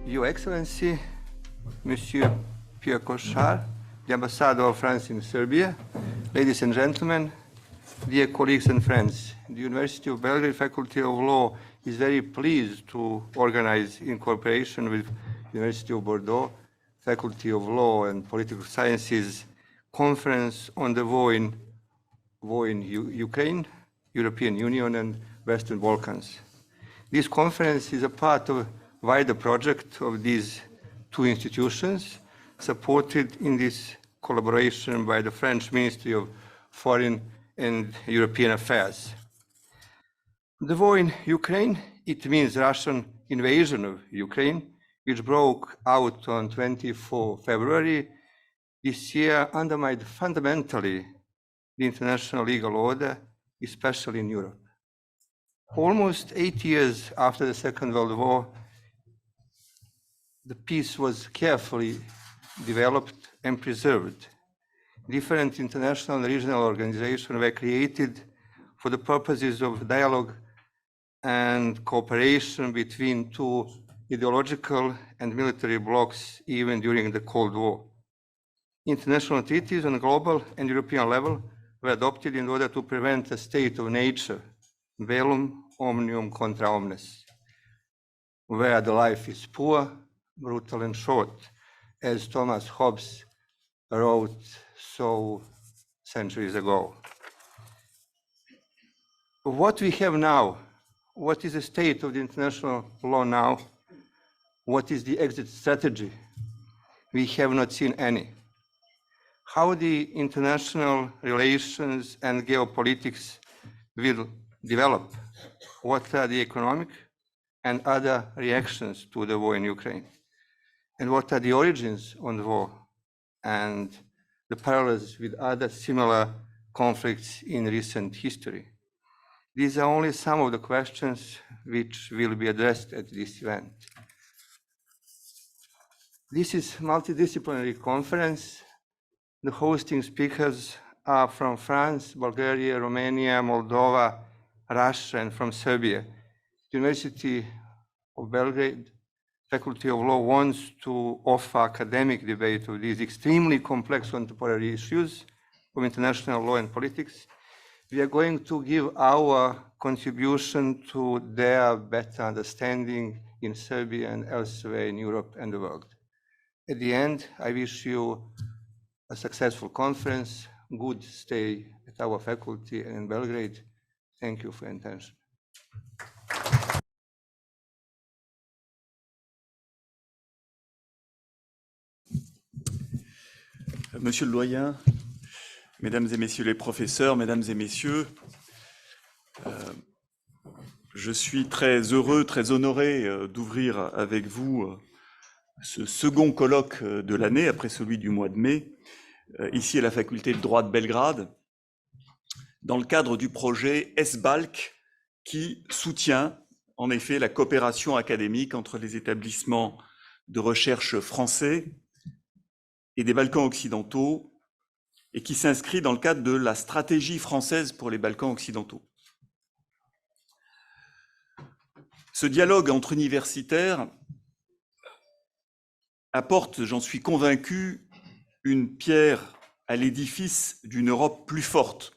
Your Excellency, Monsieur Pierre Cochard, the Ambassador of France in Serbia, ladies and gentlemen, dear colleagues and friends, the University of Belgrade Faculty of Law is very pleased to organize, in cooperation with University of Bordeaux, Faculty of Law and Political Sciences, conference on the war in Ukraine, European Union and Western Balkans. This conference is a part of a wider project of these two institutions, supported in this collaboration by the French Ministry of Foreign and European Affairs. The war in Ukraine, it means Russian invasion of Ukraine, which broke out on 24 February this year, undermined fundamentally the international legal order, especially in Europe. Almost 8 years after the Second World War, the peace was carefully developed and preserved. Different international and regional organizations were created for the purposes of dialogue and cooperation between two ideological and military blocs, even during the Cold War. International treaties on a global and European level were adopted in order to prevent a state of nature, bellum omnium contra omnes, where the life is poor, brutal and short, as Thomas Hobbes wrote so centuries ago. What we have now, what is the state of the international law now? What is the exit strategy? We have not seen any. How the international relations and geopolitics will develop? What are the economic and other reactions to the war in Ukraine? And what are the origins of the war and the parallels with other similar conflicts in recent history? These are only some of the questions which will be addressed at this event. This is a multidisciplinary conference. The hosting speakers are from France, Bulgaria, Romania, Moldova, Russia, and from Serbia. The University of Belgrade Faculty of Law wants to offer academic debate of these extremely complex contemporary issues of international law and politics. We are going to give our contribution to their better understanding in Serbia and elsewhere in Europe and the world. At the end, I wish you a successful conference, good stay at our faculty and in Belgrade. Thank you for your attention. Monsieur le Doyen, Mesdames et Messieurs les professeurs, Mesdames et Messieurs, je suis très heureux, très honoré d'ouvrir avec vous ce second colloque de l'année, après celui du mois de mai, ici à la Faculté de Droit de Belgrade, dans le cadre du projet S-BALK qui soutient en effet la coopération académique entre les établissements de recherche français et des Balkans occidentaux, et qui s'inscrit dans le cadre de la stratégie française pour les Balkans occidentaux. Ce dialogue entre universitaires apporte, j'en suis convaincu, une pierre à l'édifice d'une Europe plus forte,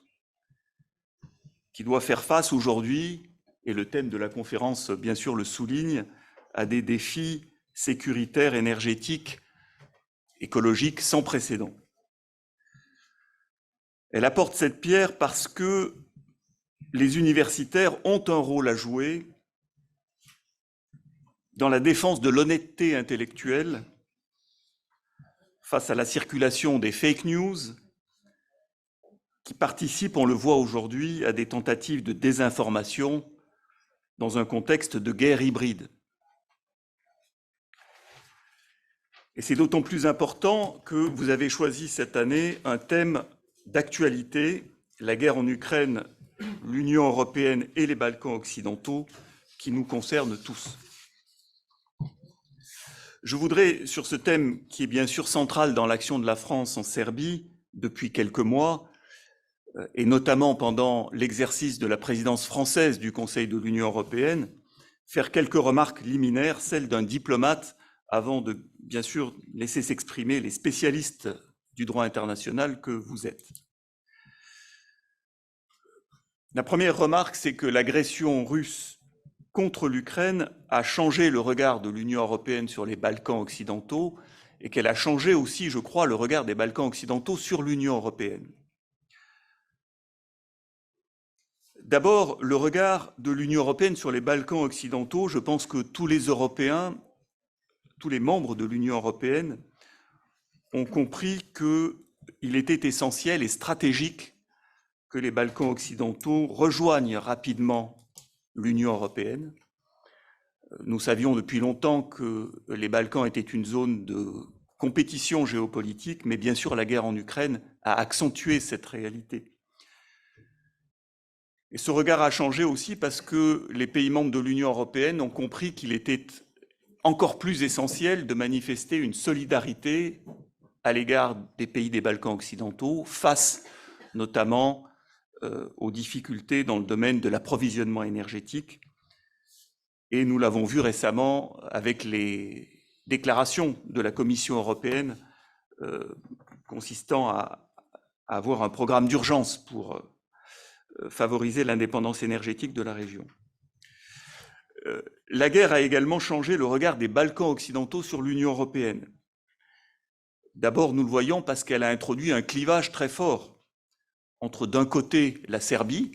qui doit faire face aujourd'hui, et le thème de la conférence bien sûr le souligne, à des défis sécuritaires, énergétiques, écologiques sans précédent. Elle apporte cette pierre parce que les universitaires ont un rôle à jouer dans la défense de l'honnêteté intellectuelle face à la circulation des fake news qui participent, on le voit aujourd'hui, à des tentatives de désinformation dans un contexte de guerre hybride. Et c'est d'autant plus important que vous avez choisi cette année un thème d'actualité, la guerre en Ukraine, l'Union européenne et les Balkans occidentaux, qui nous concerne tous. Je voudrais, sur ce thème qui est bien sûr central dans l'action de la France en Serbie depuis quelques mois, et notamment pendant l'exercice de la présidence française du Conseil de l'Union européenne, faire quelques remarques liminaires, celles d'un diplomate avant de, bien sûr, laisser s'exprimer les spécialistes du droit international que vous êtes. La première remarque, c'est que l'agression russe contre l'Ukraine a changé le regard de l'Union européenne sur les Balkans occidentaux et qu'elle a changé aussi, je crois, le regard des Balkans occidentaux sur l'Union européenne. D'abord, le regard de l'Union européenne sur les Balkans occidentaux, je pense que tous les Européens, tous les membres de l'Union européenne ont compris qu'il était essentiel et stratégique que les Balkans occidentaux rejoignent rapidement l'Union européenne. Nous savions depuis longtemps que les Balkans étaient une zone de compétition géopolitique, mais bien sûr la guerre en Ukraine a accentué cette réalité. Et ce regard a changé aussi parce que les pays membres de l'Union européenne ont compris qu'il était encore plus essentiel de manifester une solidarité à l'égard des pays des Balkans occidentaux face notamment aux difficultés dans le domaine de l'approvisionnement énergétique. Et nous l'avons vu récemment avec les déclarations de la Commission européenne consistant à avoir un programme d'urgence pour favoriser l'indépendance énergétique de la région. La guerre a également changé le regard des Balkans occidentaux sur l'Union européenne. D'abord, nous le voyons parce qu'elle a introduit un clivage très fort entre d'un côté la Serbie,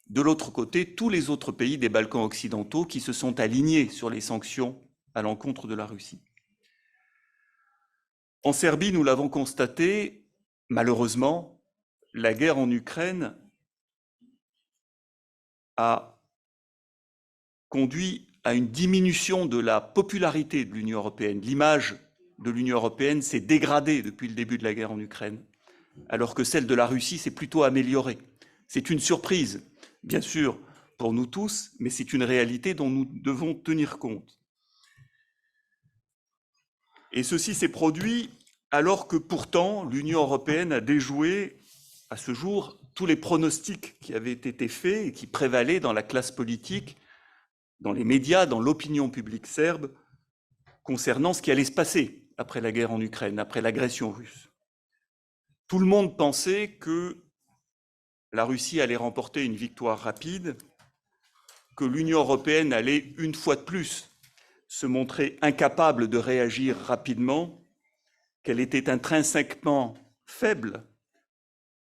de l'autre côté tous les autres pays des Balkans occidentaux qui se sont alignés sur les sanctions à l'encontre de la Russie. En Serbie, nous l'avons constaté, malheureusement, la guerre en Ukraine a conduit à une diminution de la popularité de l'Union européenne. L'image de l'Union européenne s'est dégradée depuis le début de la guerre en Ukraine, alors que celle de la Russie s'est plutôt améliorée. C'est une surprise, bien sûr, pour nous tous, mais c'est une réalité dont nous devons tenir compte. Et ceci s'est produit alors que pourtant l'Union européenne a déjoué à ce jour tous les pronostics qui avaient été faits et qui prévalaient dans la classe politique, dans les médias, dans l'opinion publique serbe, concernant ce qui allait se passer après la guerre en Ukraine, après l'agression russe. Tout le monde pensait que la Russie allait remporter une victoire rapide, que l'Union européenne allait, une fois de plus, se montrer incapable de réagir rapidement, qu'elle était intrinsèquement faible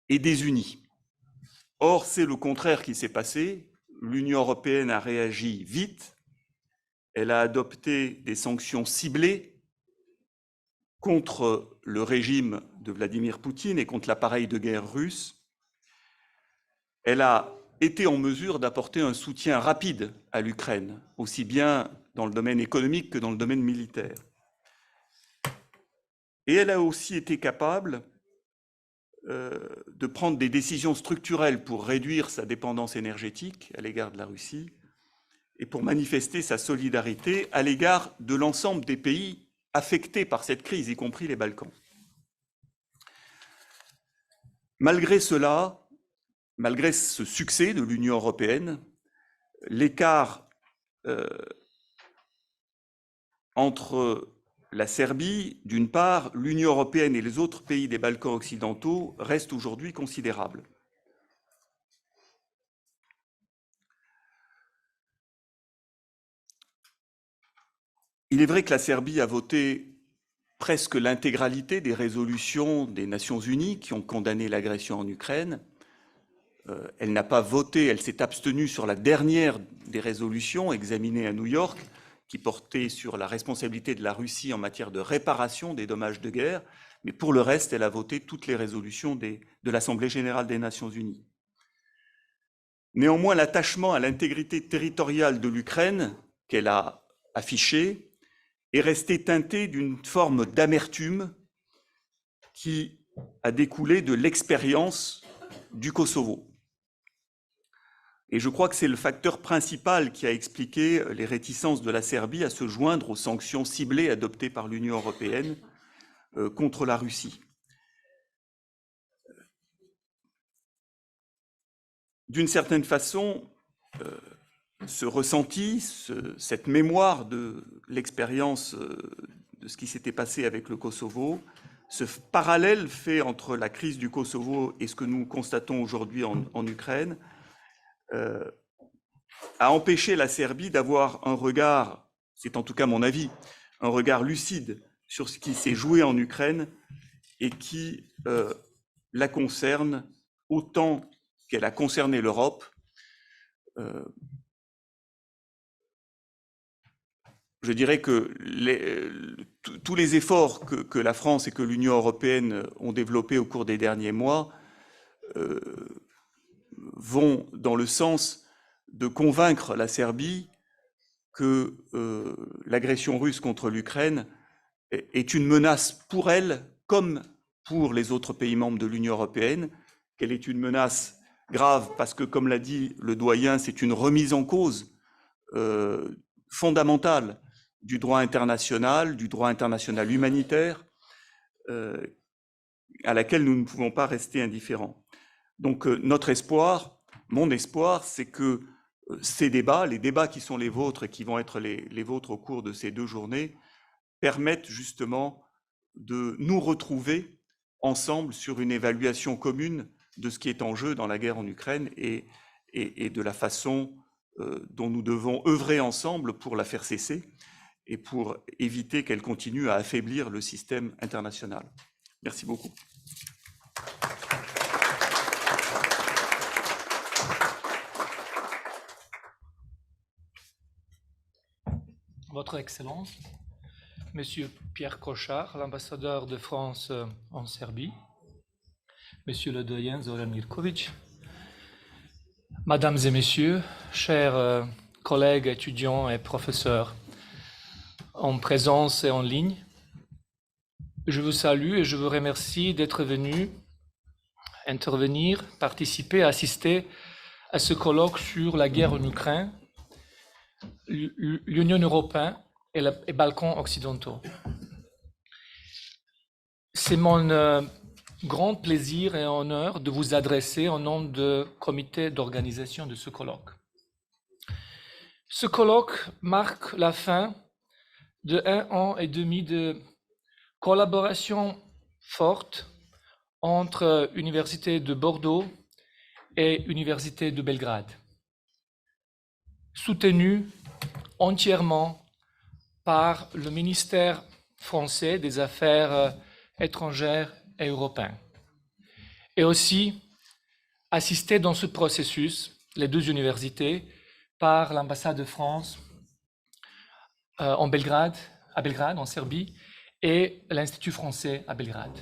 et désunie. Or, c'est le contraire qui s'est passé. L'Union européenne a réagi vite, elle a adopté des sanctions ciblées contre le régime de Vladimir Poutine et contre l'appareil de guerre russe. Elle a été en mesure d'apporter un soutien rapide à l'Ukraine, aussi bien dans le domaine économique que dans le domaine militaire. Et elle a aussi été capable de prendre des décisions structurelles pour réduire sa dépendance énergétique à l'égard de la Russie et pour manifester sa solidarité à l'égard de l'ensemble des pays affectés par cette crise, y compris les Balkans. Malgré cela, malgré ce succès de l'Union européenne, l'écart entre la Serbie, d'une part, l'Union européenne et les autres pays des Balkans occidentaux reste aujourd'hui considérable. Il est vrai que la Serbie a voté presque l'intégralité des résolutions des Nations unies qui ont condamné l'agression en Ukraine. Elle n'a pas voté, elle s'est abstenue sur la dernière des résolutions examinées à New York, qui portait sur la responsabilité de la Russie en matière de réparation des dommages de guerre, mais pour le reste, elle a voté toutes les résolutions de l'Assemblée générale des Nations unies. Néanmoins, l'attachement à l'intégrité territoriale de l'Ukraine qu'elle a affiché est resté teinté d'une forme d'amertume qui a découlé de l'expérience du Kosovo. Et je crois que c'est le facteur principal qui a expliqué les réticences de la Serbie à se joindre aux sanctions ciblées adoptées par l'Union européenne contre la Russie. D'une certaine façon, ce ressenti, cette mémoire de l'expérience de ce qui s'était passé avec le Kosovo, ce parallèle fait entre la crise du Kosovo et ce que nous constatons aujourd'hui en Ukraine, a empêché la Serbie d'avoir un regard, c'est en tout cas mon avis, un regard lucide sur ce qui s'est joué en Ukraine et qui la concerne autant qu'elle a concerné l'Europe. Je dirais que tous les efforts que la France et que l'Union européenne ont développés au cours des derniers mois vont dans le sens de convaincre la Serbie que l'agression russe contre l'Ukraine est une menace pour elle comme pour les autres pays membres de l'Union européenne, qu'elle est une menace grave parce que, comme l'a dit le doyen, c'est une remise en cause fondamentale du droit international humanitaire, à laquelle nous ne pouvons pas rester indifférents. Donc notre espoir, mon espoir, c'est que ces débats, les débats qui sont les vôtres et qui vont être les vôtres au cours de ces 2 journées, permettent justement de nous retrouver ensemble sur une évaluation commune de ce qui est en jeu dans la guerre en Ukraine et de la façon dont nous devons œuvrer ensemble pour la faire cesser et pour éviter qu'elle continue à affaiblir le système international. Merci beaucoup. Votre Excellence, Monsieur Pierre Cochard, l'ambassadeur de France en Serbie, Monsieur le Doyen Zoran Mirković, Mesdames et Messieurs, chers collègues, étudiants et professeurs, en présence et en ligne, je vous salue et je vous remercie d'être venus intervenir, participer, assister à ce colloque sur la guerre en Ukraine, l'Union européenne et les Balkans occidentaux. C'est mon grand plaisir et honneur de vous adresser au nom du comité d'organisation de ce colloque. Ce colloque marque la fin de 1 an et demi de collaboration forte entre Université de Bordeaux et Université de Belgrade, soutenue entièrement par le ministère français des Affaires étrangères et européennes, et aussi assisté dans ce processus, les 2 universités, par l'ambassade de France à Belgrade, en Serbie, et l'Institut français à Belgrade.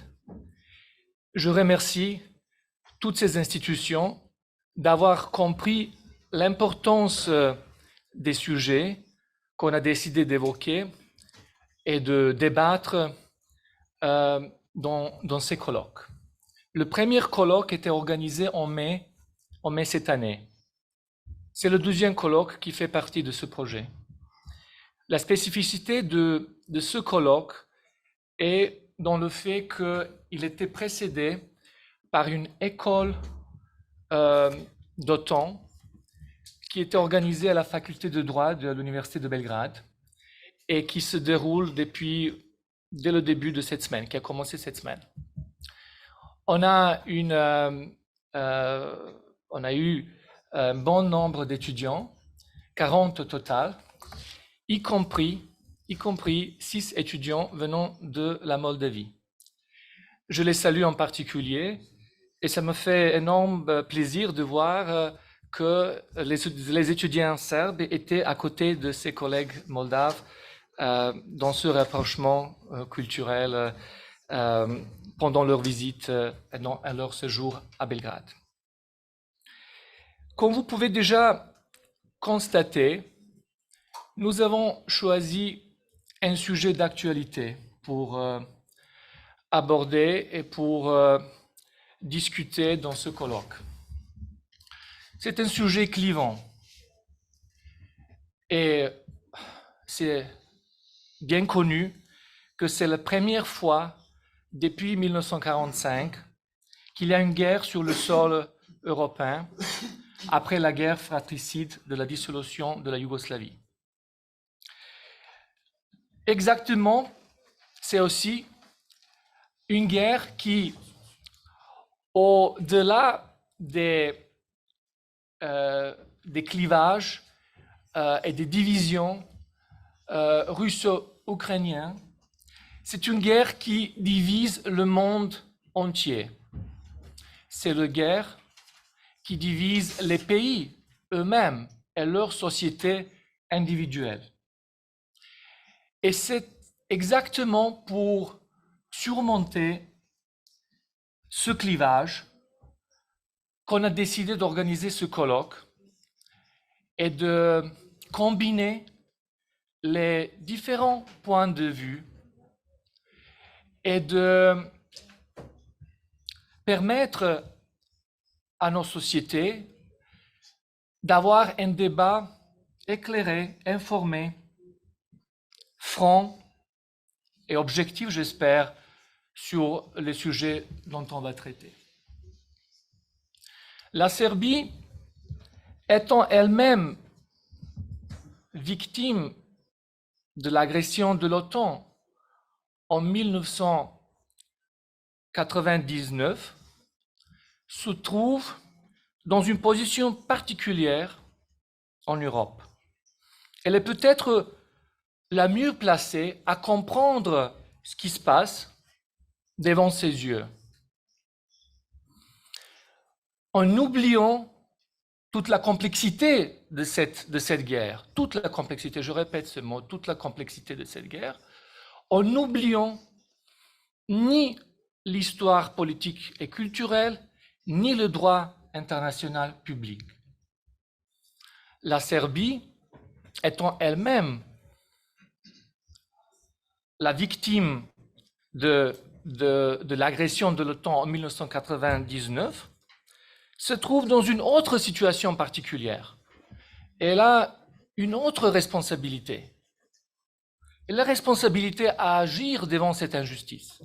Je remercie toutes ces institutions d'avoir compris l'importance des sujets qu'on a décidé d'évoquer et de débattre dans ces colloques. Le premier colloque était organisé en mai cette année. C'est le 2e colloque qui fait partie de ce projet. La spécificité de ce colloque est dans le fait qu'il était précédé par une école d'automne qui était organisée à la Faculté de Droit de l'Université de Belgrade et qui se déroule dès le début de cette semaine, qui a commencé cette semaine. On a eu un bon nombre d'étudiants, 40 au total, y compris 6 étudiants venant de la Moldavie. Je les salue en particulier et ça me fait énorme plaisir de voir que les étudiants serbes étaient à côté de ses collègues moldaves dans ce rapprochement culturel pendant leur visite et leur séjour à Belgrade. Comme vous pouvez déjà constater, nous avons choisi un sujet d'actualité pour aborder et pour discuter dans ce colloque. C'est un sujet clivant et c'est bien connu que c'est la première fois depuis 1945 qu'il y a une guerre sur le sol européen après la guerre fratricide de la dissolution de la Yougoslavie. Exactement c'est aussi une guerre qui, au-delà des clivages et des divisions russo-ukrainiennes, c'est une guerre qui divise le monde entier. C'est une guerre qui divise les pays eux-mêmes et leurs sociétés individuelles. Et c'est exactement pour surmonter ce clivage qu'on a décidé d'organiser ce colloque et de combiner les différents points de vue et de permettre à nos sociétés d'avoir un débat éclairé, informé, franc et objectif, j'espère, sur les sujets dont on va traiter. La Serbie, étant elle-même victime de l'agression de l'OTAN en 1999, se trouve dans une position particulière en Europe. Elle est peut-être la mieux placée à comprendre ce qui se passe devant ses yeux. En oubliant toute la complexité de cette guerre, toute la complexité, je répète ce mot, toute la complexité de cette guerre, en n'oubliant ni l'histoire politique et culturelle, ni le droit international public. La Serbie, étant elle-même la victime de l'agression de l'OTAN en 1999, se trouve dans une autre situation particulière. Elle a une autre responsabilité. Et la responsabilité à agir devant cette injustice.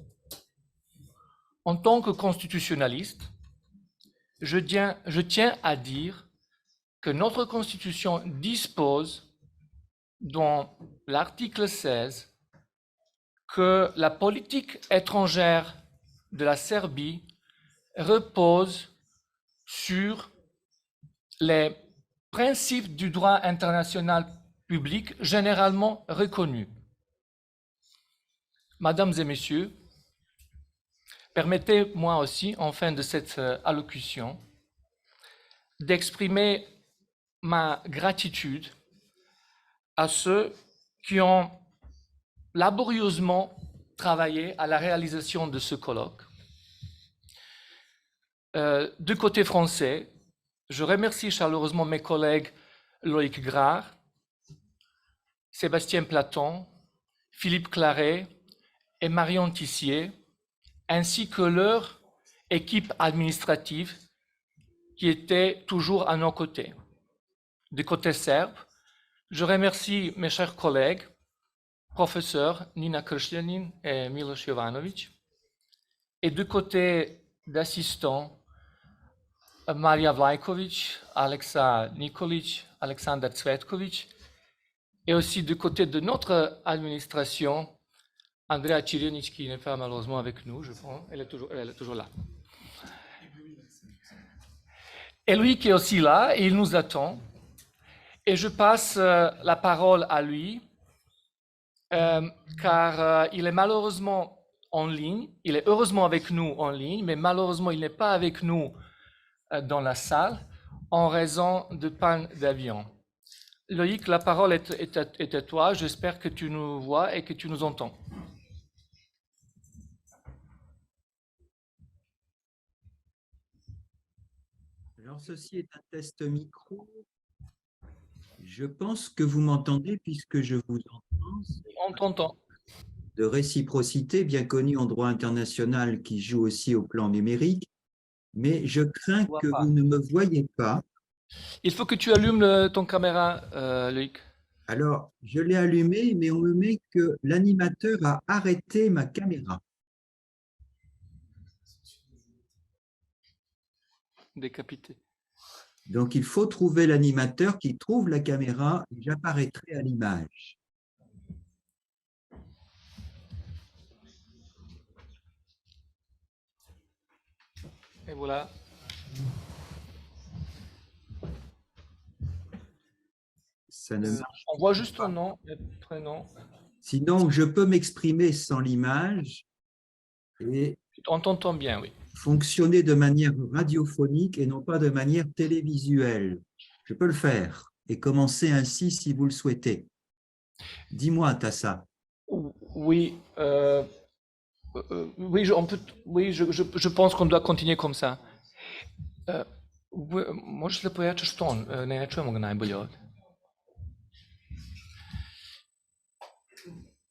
En tant que constitutionnaliste, je tiens à dire que notre Constitution dispose, dans l'article 16, que la politique étrangère de la Serbie repose sur les principes du droit international public généralement reconnus. Mesdames et messieurs, permettez-moi aussi, en fin de cette allocution, d'exprimer ma gratitude à ceux qui ont laborieusement travaillé à la réalisation de ce colloque. Du côté français, je remercie chaleureusement mes collègues Loïc Grard, Sébastien Platon, Philippe Claret et Marion Tissier, ainsi que leur équipe administrative qui était toujours à nos côtés. Du côté serbe, je remercie mes chers collègues, professeurs Nina Kršljanin et Miodrag Jovanović, et du côté d'assistants, Marija Vlajković, Aleksa Nikolić, Aleksandar Cvetković, et aussi du côté de notre administration, Andrea Čirjanić, qui n'est pas malheureusement avec nous, je pense, elle est toujours là. Et lui qui est aussi là, et il nous attend. Et je passe la parole à lui, car il est malheureusement en ligne, il est heureusement avec nous en ligne, mais malheureusement il n'est pas avec nous dans la salle en raison de panne d'avion. Loïc, la parole est à toi, j'espère que tu nous vois et que tu nous entends. Alors, ceci est un test micro. Je pense que vous m'entendez puisque je vous entends. On t'entend. De réciprocité, bien connue en droit international, qui joue aussi au plan numérique, mais je crains que vous ne me voyez pas. Il faut que tu allumes ton caméra, Loïc. Alors, je l'ai allumé, mais on me met que l'animateur a arrêté ma caméra. Décapité. Donc, il faut trouver l'animateur qui trouve la caméra et j'apparaîtrai à l'image. Et voilà. Ça ne marche On voit juste ton nom et prénom. Sinon, je peux m'exprimer sans l'image et On t'entend bien, oui. fonctionner de manière radiophonique et non pas de manière télévisuelle. Je peux le faire et commencer ainsi si vous le souhaitez. Dis-moi, Tassa. Oui, oui, je pense qu'on doit continuer comme ça. Možeš li pojačaš ton? Ne čujemo ga najbolje ovdje.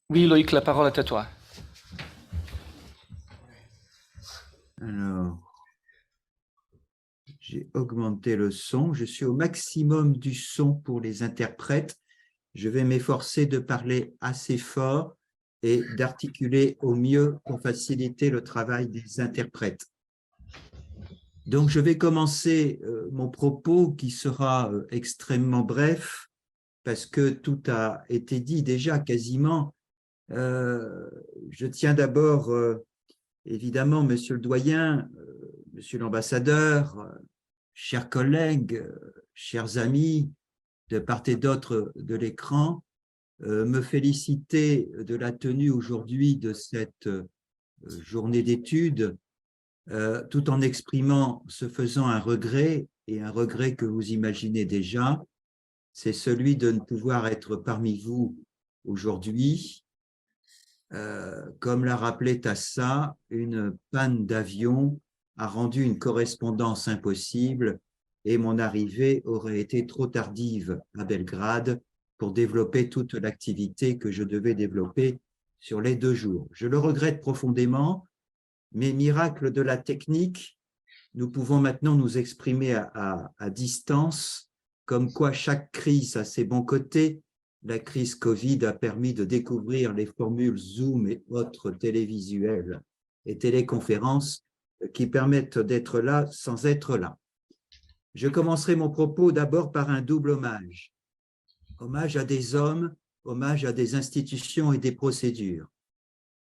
Oui, Loïc, la parole est à toi. Alors, j'ai augmenté le son. Je suis au maximum du son pour les interprètes. Je vais m'efforcer de parler assez fort et d'articuler au mieux pour faciliter le travail des interprètes. Donc, je vais commencer mon propos qui sera extrêmement bref parce que tout a été dit déjà quasiment. Je tiens d'abord, évidemment, Monsieur le Doyen, Monsieur l'Ambassadeur, chers collègues, chers amis, de part et d'autre de l'écran, me féliciter de la tenue aujourd'hui de cette journée d'études, tout en exprimant ce faisant un regret, et un regret que vous imaginez déjà, c'est celui de ne pouvoir être parmi vous aujourd'hui. Comme l'a rappelé Tassa, une panne d'avion a rendu une correspondance impossible et mon arrivée aurait été trop tardive à Belgrade pour développer toute l'activité que je devais développer sur les 2 jours. Je le regrette profondément, mais miracle de la technique, nous pouvons maintenant nous exprimer à distance, comme quoi chaque crise a ses bons côtés. La crise Covid a permis de découvrir les formules Zoom et autres télévisuels et téléconférences qui permettent d'être là sans être là. Je commencerai mon propos d'abord par un double hommage. Hommage à des hommes, hommage à des institutions et des procédures.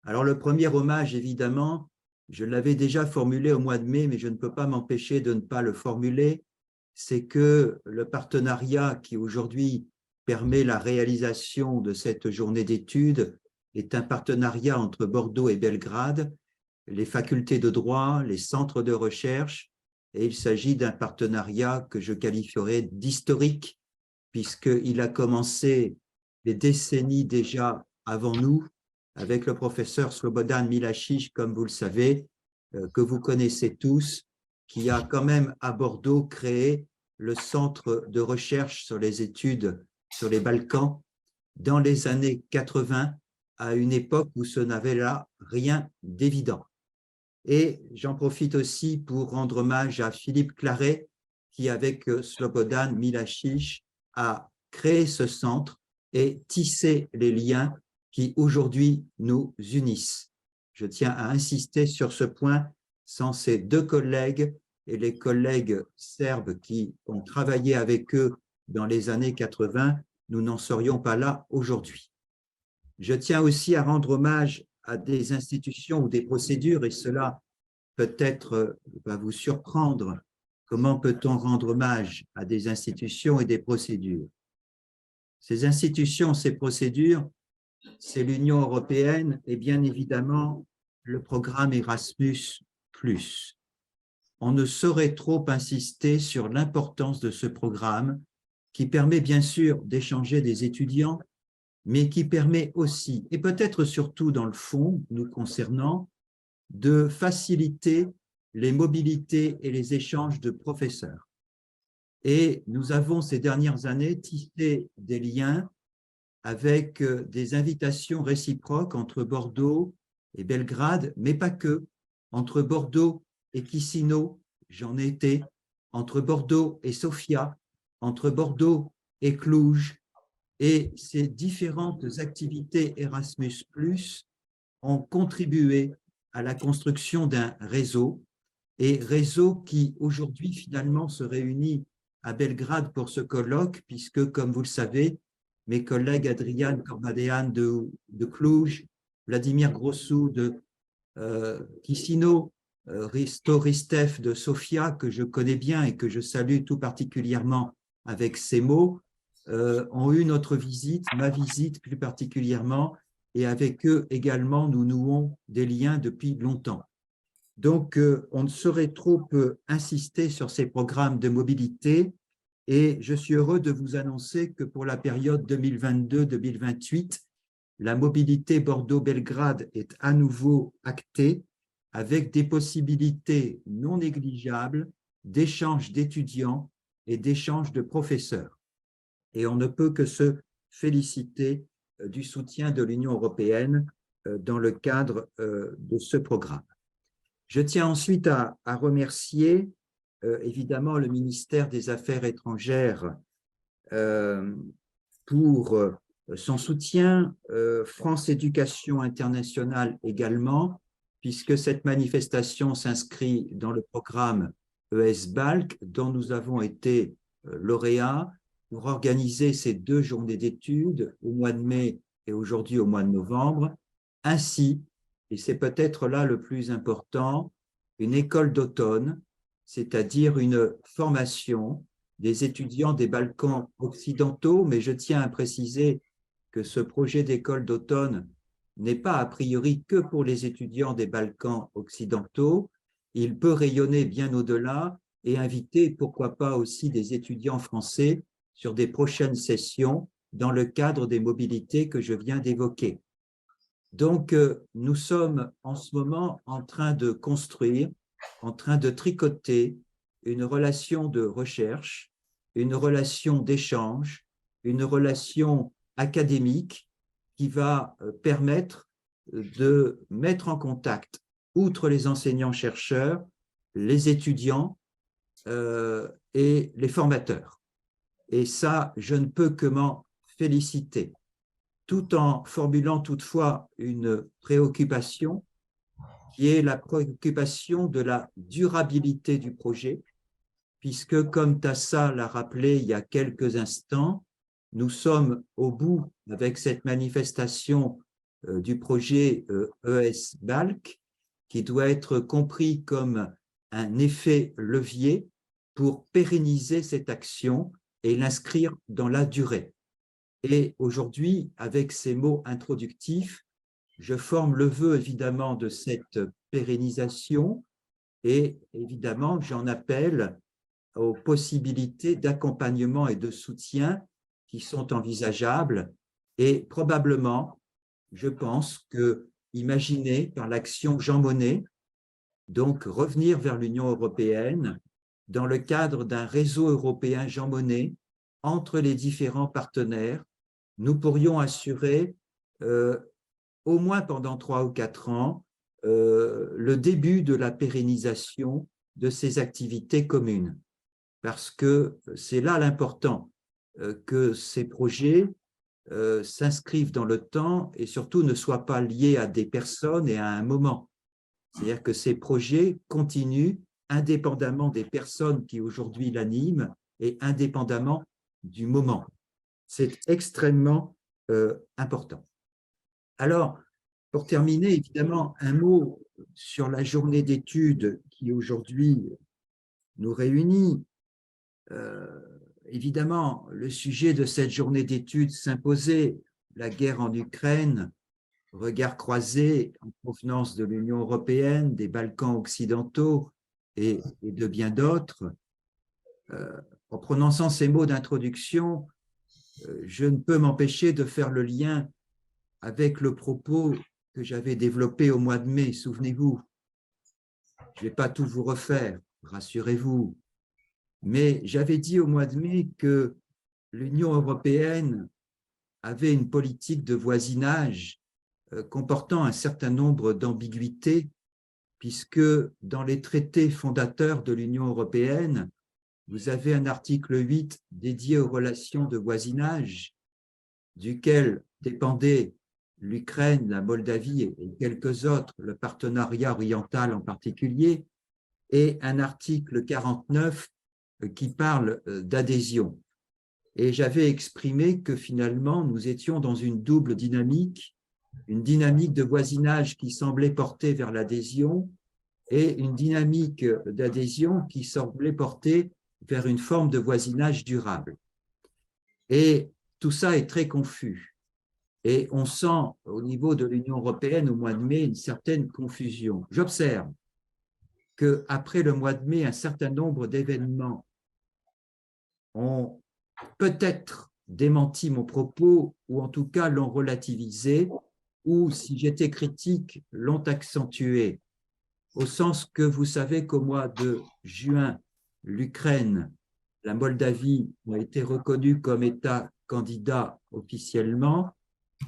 Alors le premier hommage, évidemment, je l'avais déjà formulé au mois de mai, mais je ne peux pas m'empêcher de ne pas le formuler, c'est que le partenariat qui aujourd'hui permet la réalisation de cette journée d'études est un partenariat entre Bordeaux et Belgrade, les facultés de droit, les centres de recherche, et il s'agit d'un partenariat que je qualifierais d'historique, puisqu'il a commencé des décennies déjà avant nous, avec le professeur Slobodan Milašić, comme vous le savez, que vous connaissez tous, qui a quand même à Bordeaux créé le centre de recherche sur les études sur les Balkans dans les années 80, à une époque où ce n'avait là rien d'évident. Et j'en profite aussi pour rendre hommage à Philippe Claret, qui avec Slobodan Milašić a créé ce centre et tissé les liens qui aujourd'hui nous unissent. Je tiens à insister sur ce point, sans ces 2 collègues et les collègues serbes qui ont travaillé avec eux dans les années 80, nous n'en serions pas là aujourd'hui. Je tiens aussi à rendre hommage à des institutions ou des procédures, et cela peut-être va vous surprendre. Comment peut-on rendre hommage à des institutions et des procédures? Ces institutions, ces procédures, c'est l'Union européenne et bien évidemment le programme Erasmus+. On ne saurait trop insister sur l'importance de ce programme qui permet bien sûr d'échanger des étudiants, mais qui permet aussi, et peut-être surtout dans le fond, nous concernant, de faciliter les mobilités et les échanges de professeurs. Et nous avons ces dernières années tissé des liens avec des invitations réciproques entre Bordeaux et Belgrade, mais pas que, entre Bordeaux et Chisinau, j'en ai été, entre Bordeaux et Sofia, entre Bordeaux et Cluj, et ces différentes activités Erasmus+, ont contribué à la construction d'un réseau, et réseau qui aujourd'hui finalement se réunit à Belgrade pour ce colloque, puisque comme vous le savez, mes collègues Adrian Corbadean de Cluj, Vladimir Grosu de Chisinau, Risto Ristef de Sofia, que je connais bien et que je salue tout particulièrement avec ces mots, ont eu notre visite, ma visite plus particulièrement, et avec eux également, nous nouons des liens depuis longtemps. Donc, on ne saurait trop insister sur ces programmes de mobilité, et je suis heureux de vous annoncer que pour la période 2022-2028, la mobilité Bordeaux-Belgrade est à nouveau actée, avec des possibilités non négligeables d'échange d'étudiants et d'échange de professeurs. Et on ne peut que se féliciter du soutien de l'Union européenne dans le cadre de ce programme. Je tiens ensuite à remercier évidemment le ministère des Affaires étrangères pour son soutien, France Éducation Internationale également, puisque cette manifestation s'inscrit dans le programme ES-BALK, dont nous avons été lauréats, pour organiser ces 2 journées d'études au mois de mai et aujourd'hui au mois de novembre, ainsi, et c'est peut-être là le plus important, une école d'automne, c'est-à-dire une formation des étudiants des Balkans occidentaux, mais je tiens à préciser que ce projet d'école d'automne n'est pas a priori que pour les étudiants des Balkans occidentaux, il peut rayonner bien au-delà et inviter, pourquoi pas aussi des étudiants français sur des prochaines sessions dans le cadre des mobilités que je viens d'évoquer. Donc, nous sommes en ce moment en train de construire, en train de tricoter une relation de recherche, une relation d'échange, une relation académique qui va permettre de mettre en contact, outre les enseignants-chercheurs, les étudiants et les formateurs. Et ça, je ne peux que m'en féliciter, tout en formulant toutefois une préoccupation qui est la préoccupation de la durabilité du projet, puisque, comme Tassa l'a rappelé il y a quelques instants, nous sommes au bout avec cette manifestation du projet ES-BALK, qui doit être compris comme un effet levier pour pérenniser cette action et l'inscrire dans la durée. Et aujourd'hui, avec ces mots introductifs, je forme le vœu évidemment de cette pérennisation et évidemment j'en appelle aux possibilités d'accompagnement et de soutien qui sont envisageables et probablement, je pense que imaginer par l'action Jean Monnet, donc revenir vers l'Union européenne dans le cadre d'un réseau européen Jean Monnet entre les différents partenaires, nous pourrions assurer au moins pendant 3 ou 4 ans le début de la pérennisation de ces activités communes. Parce que c'est là l'important, que ces projets s'inscrivent dans le temps et surtout ne soient pas liés à des personnes et à un moment. C'est-à-dire que ces projets continuent indépendamment des personnes qui aujourd'hui l'animent et indépendamment du moment. C'est extrêmement important. Alors, pour terminer, évidemment, un mot sur la journée d'études qui aujourd'hui nous réunit. Évidemment, le sujet de cette journée d'études s'imposait, la guerre en Ukraine, regard croisé en provenance de l'Union européenne, des Balkans occidentaux et de bien d'autres. En prononçant ces mots d'introduction, je ne peux m'empêcher de faire le lien avec le propos que j'avais développé au mois de mai, souvenez-vous. Je ne vais pas tout vous refaire, rassurez-vous. Mais j'avais dit au mois de mai que l'Union européenne avait une politique de voisinage comportant un certain nombre d'ambiguïtés, puisque dans les traités fondateurs de l'Union européenne, vous avez un article 8 dédié aux relations de voisinage, duquel dépendait l'Ukraine, la Moldavie et quelques autres, le partenariat oriental en particulier, et un article 49 qui parle d'adhésion. Et j'avais exprimé que finalement, nous étions dans une double dynamique, une dynamique de voisinage qui semblait porter vers l'adhésion et une dynamique d'adhésion qui semblait porter vers une forme de voisinage durable. Et tout ça est très confus. Et on sent au niveau de l'Union européenne au mois de mai une certaine confusion. J'observe qu'après le mois de mai, un certain nombre d'événements ont peut-être démenti mon propos ou en tout cas l'ont relativisé ou, si j'étais critique, l'ont accentué. Au sens que vous savez qu'au mois de juin, l'Ukraine, la Moldavie ont été reconnus comme État candidat officiellement,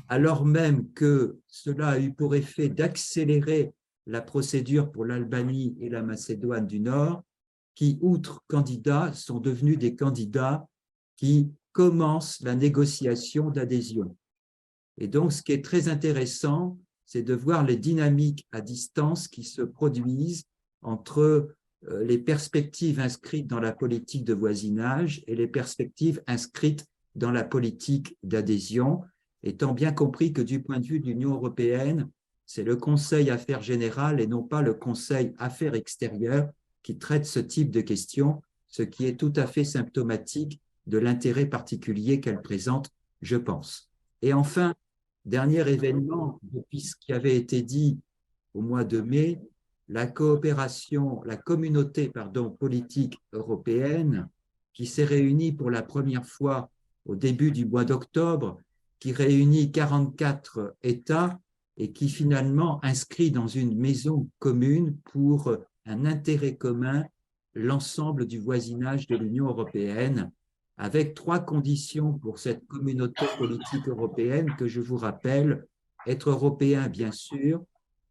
alors même que cela a eu pour effet d'accélérer la procédure pour l'Albanie et la Macédoine du Nord, qui, outre candidats, sont devenus des candidats qui commencent la négociation d'adhésion. Et donc, ce qui est très intéressant, c'est de voir les dynamiques à distance qui se produisent entre les perspectives inscrites dans la politique de voisinage et les perspectives inscrites dans la politique d'adhésion, étant bien compris que du point de vue de l'Union européenne, c'est le Conseil Affaires Générales et non pas le Conseil Affaires Extérieures qui traite ce type de questions, ce qui est tout à fait symptomatique de l'intérêt particulier qu'elle présente, je pense. Et enfin, dernier événement, depuis ce qui avait été dit au mois de mai, la communauté politique européenne qui s'est réunie pour la première fois au début du mois d'octobre, qui réunit 44 États et qui finalement inscrit dans une maison commune pour un intérêt commun l'ensemble du voisinage de l'Union européenne, avec 3 conditions pour cette communauté politique européenne que je vous rappelle: être européen, bien sûr,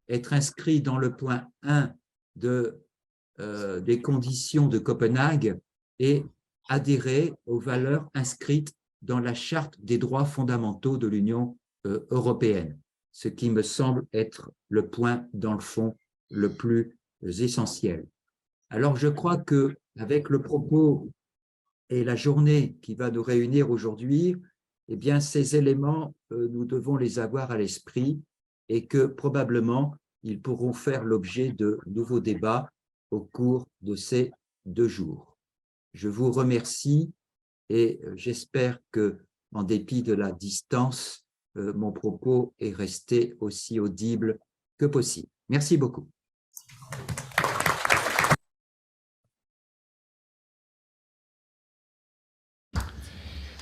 être inscrit dans le point 1 des conditions de Copenhague et adhérer aux valeurs inscrites dans la Charte des droits fondamentaux de l'Union européenne, ce qui me semble être le point, dans le fond, le plus essentiel. Alors, je crois qu'avec le propos et la journée qui va nous réunir aujourd'hui, eh bien, ces éléments, nous devons les avoir à l'esprit et que probablement, ils pourront faire l'objet de nouveaux débats au cours de ces 2 jours. Je vous remercie et j'espère que, en dépit de la distance, mon propos est resté aussi audible que possible. Merci beaucoup.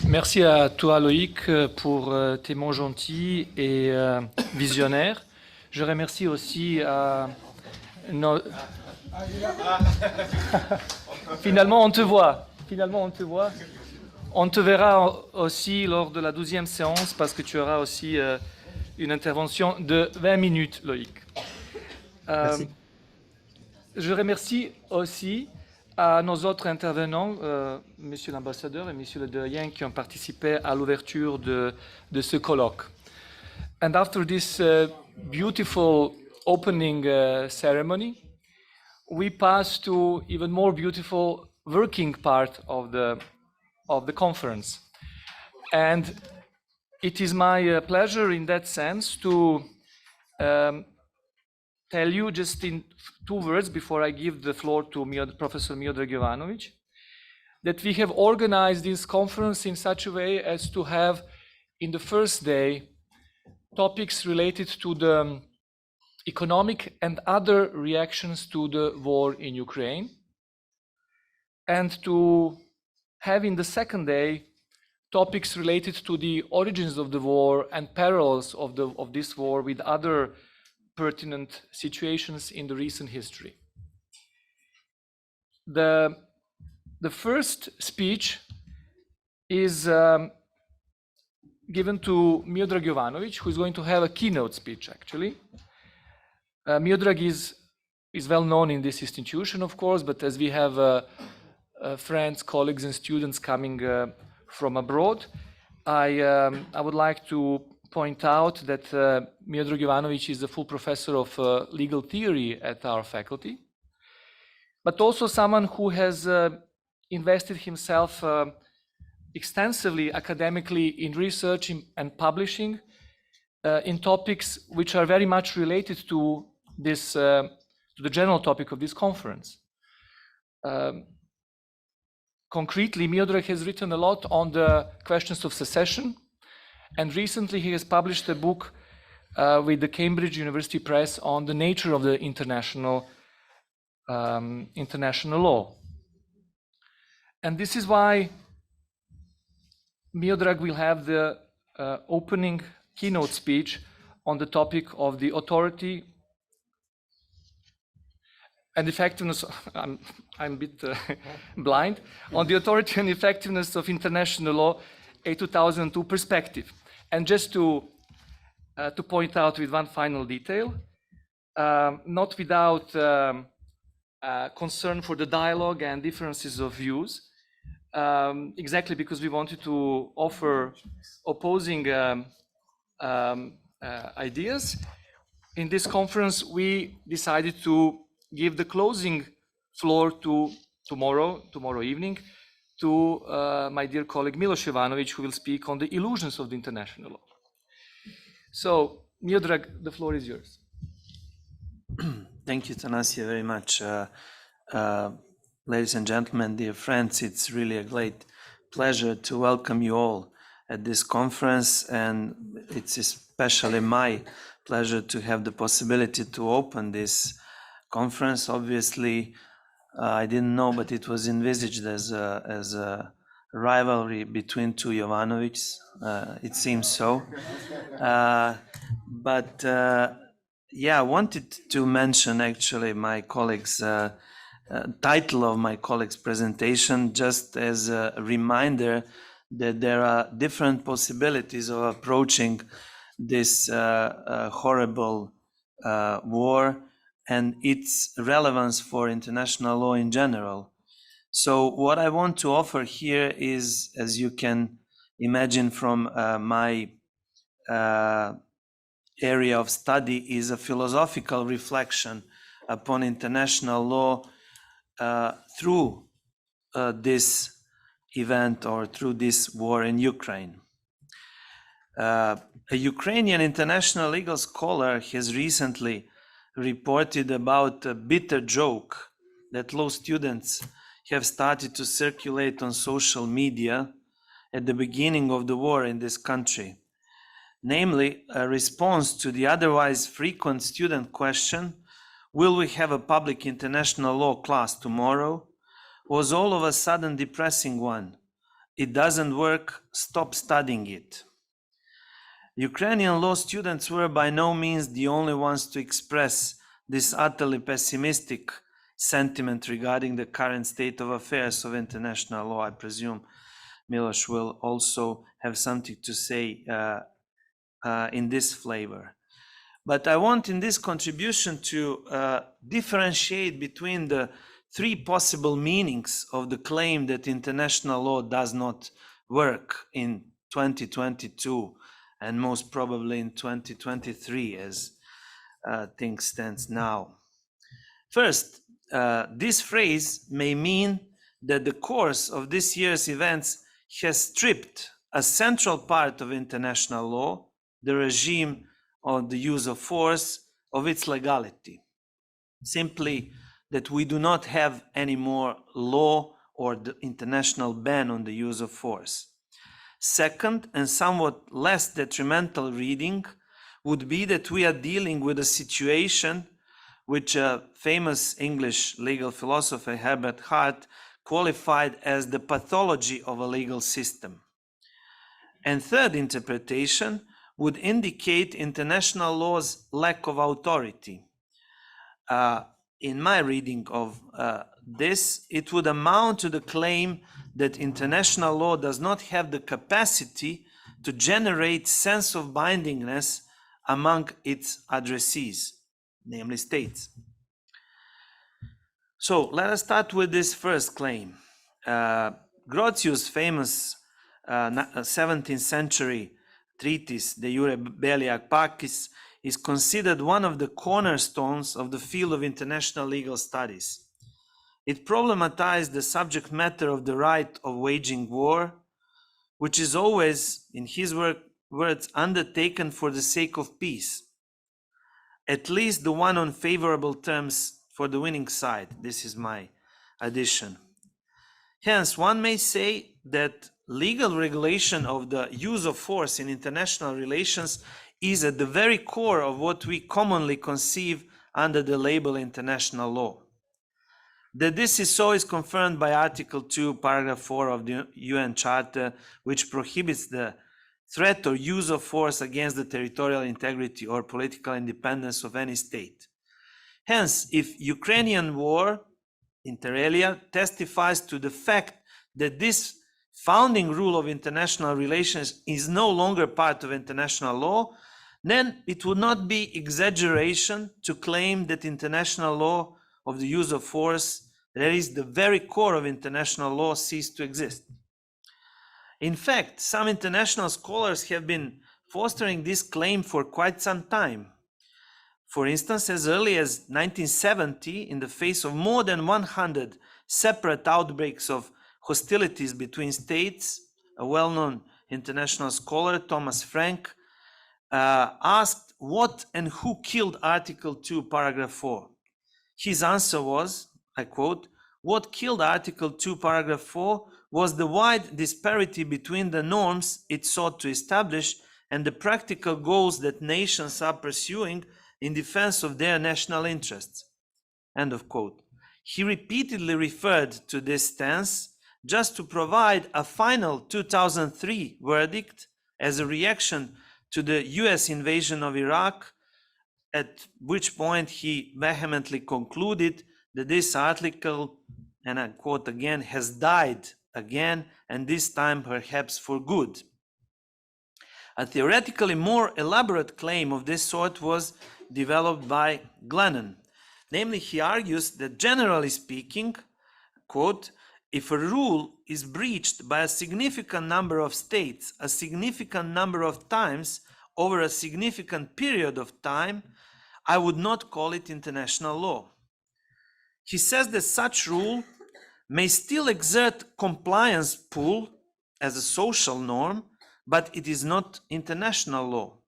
Merci à toi, Loïc, pour tes mots gentils et visionnaires. Je remercie aussi à nos... Finalement, on te voit. On te verra aussi lors de la 12e séance parce que tu auras aussi une intervention de 20 minutes, Loïc. Merci. Je remercie aussi à nos autres intervenants, Monsieur l'Ambassadeur et Monsieur le Doyen, qui ont participé à l'ouverture de ce colloque. And after this beautiful opening ceremony, we pass to even more beautiful working part of the conference. And it is my pleasure in that sense to tell you just in 2 words before I give the floor to Professor Miodrag Jovanović, that we have organized this conference in such a way as to have, in the first day, topics related to the economic and other reactions to the war in Ukraine, and to have in the second day topics related to the origins of the war and parallels of this war with other pertinent situations in the recent history. The first speech is given to Miodrag Jovanović, who is going to have a keynote speech, actually. Miodrag is well known in this institution, of course, but as we have friends, colleagues, and students coming from abroad, I would like to point out that Miodrag Jovanović is a full professor of legal theory at our faculty, but also someone who has invested himself extensively academically in research and publishing in topics which are very much related to this to the general topic of this conference. Concretely, Miodrag has written a lot on the questions of secession, and recently he has published a book with the Cambridge University Press on the nature of the international law. And this is why Miodrag will have the opening keynote speech on the topic of the authority and effectiveness. I'm a bit blind. On the authority and effectiveness of international law, a 2002 perspective. And just to point out with one final detail, not without concern for the dialogue and differences of views, exactly because we wanted to offer opposing ideas. In this conference, we decided to give the closing floor to tomorrow evening to my dear colleague Miloš Jovanović, who will speak on the illusions of the international law. So, Miodrag, the floor is yours. Thank you, Tanasije, very much. Ladies and gentlemen, dear friends, it's really a great pleasure to welcome you all at this conference, and it's especially my pleasure to have the possibility to open this conference. Obviously, I didn't know, but it was envisaged as a rivalry between two Jovanovićs. It seems so. Yeah, I wanted to mention actually my colleague's title of my colleague's presentation, just as a reminder that there are different possibilities of approaching this horrible war and its relevance for international law in general. So what I want to offer here is, as you can imagine from my area of study, is a philosophical reflection upon international law through this event or through this war in Ukraine. A Ukrainian international legal scholar has recently reported about a bitter joke that law students have started to circulate on social media at the beginning of the war in this country. Namely, a response to the otherwise frequent student question, will we have a public international law class tomorrow, was all of a sudden depressing one. It doesn't work, stop studying it. Ukrainian law students were by no means the only ones to express this utterly pessimistic sentiment regarding the current state of affairs of international law. I presume Miloš will also have something to say in this flavor. But I want in this contribution to differentiate between the three possible meanings of the claim that international law does not work in 2022 and most probably in 2023 as things stand now. First, this phrase may mean that the course of this year's events has stripped a central part of international law, the regime of the use of force, of its legality. Simply that we do not have any more law or the international ban on the use of force. Second, and somewhat less detrimental reading, would be that we are dealing with a situation which a famous English legal philosopher, Herbert Hart, qualified as the pathology of a legal system. And third interpretation would indicate international law's lack of authority. In my reading of this, it would amount to the claim that international law does not have the capacity to generate sense of bindingness among its addressees, namely states. So let us start with this first claim. Grotius' famous 17th century treatise, De Jure Belli Ac Pacis, is considered one of the cornerstones of the field of international legal studies. It problematized the subject matter of the right of waging war, which is always, in his words, undertaken for the sake of peace, at least the one on favorable terms for the winning side. This is my addition. Hence, one may say that legal regulation of the use of force in international relations is at the very core of what we commonly conceive under the label international law. That this is so is confirmed by Article 2, Paragraph 4 of the UN Charter, which prohibits the threat or use of force against the territorial integrity or political independence of any state. Hence, if Ukrainian war, inter alia, testifies to the fact that this founding rule of international relations is no longer part of international law, then it would not be exaggeration to claim that international law of the use of force, that is the very core of international law, ceased to exist. In fact, some international scholars have been fostering this claim for quite some time. For instance, as early as 1970, in the face of more than 100 separate outbreaks of hostilities between states, a well-known international scholar, Thomas Frank, asked what and who killed Article 2, Paragraph 4. His answer was, I quote, "What killed Article 2, Paragraph 4 was the wide disparity between the norms it sought to establish and the practical goals that nations are pursuing in defense of their national interests." End of quote. He repeatedly referred to this stance just to provide a final 2003 verdict as a reaction to the US invasion of Iraq, at which point he vehemently concluded that this article, and I quote again, has died again, and this time perhaps for good. A theoretically more elaborate claim of this sort was developed by Glennon. Namely, he argues that generally speaking, quote, if a rule is breached by a significant number of states, a significant number of times, over a significant period of time, I would not call it international law. He says that such rule may still exert compliance pull as a social norm, but it is not international law.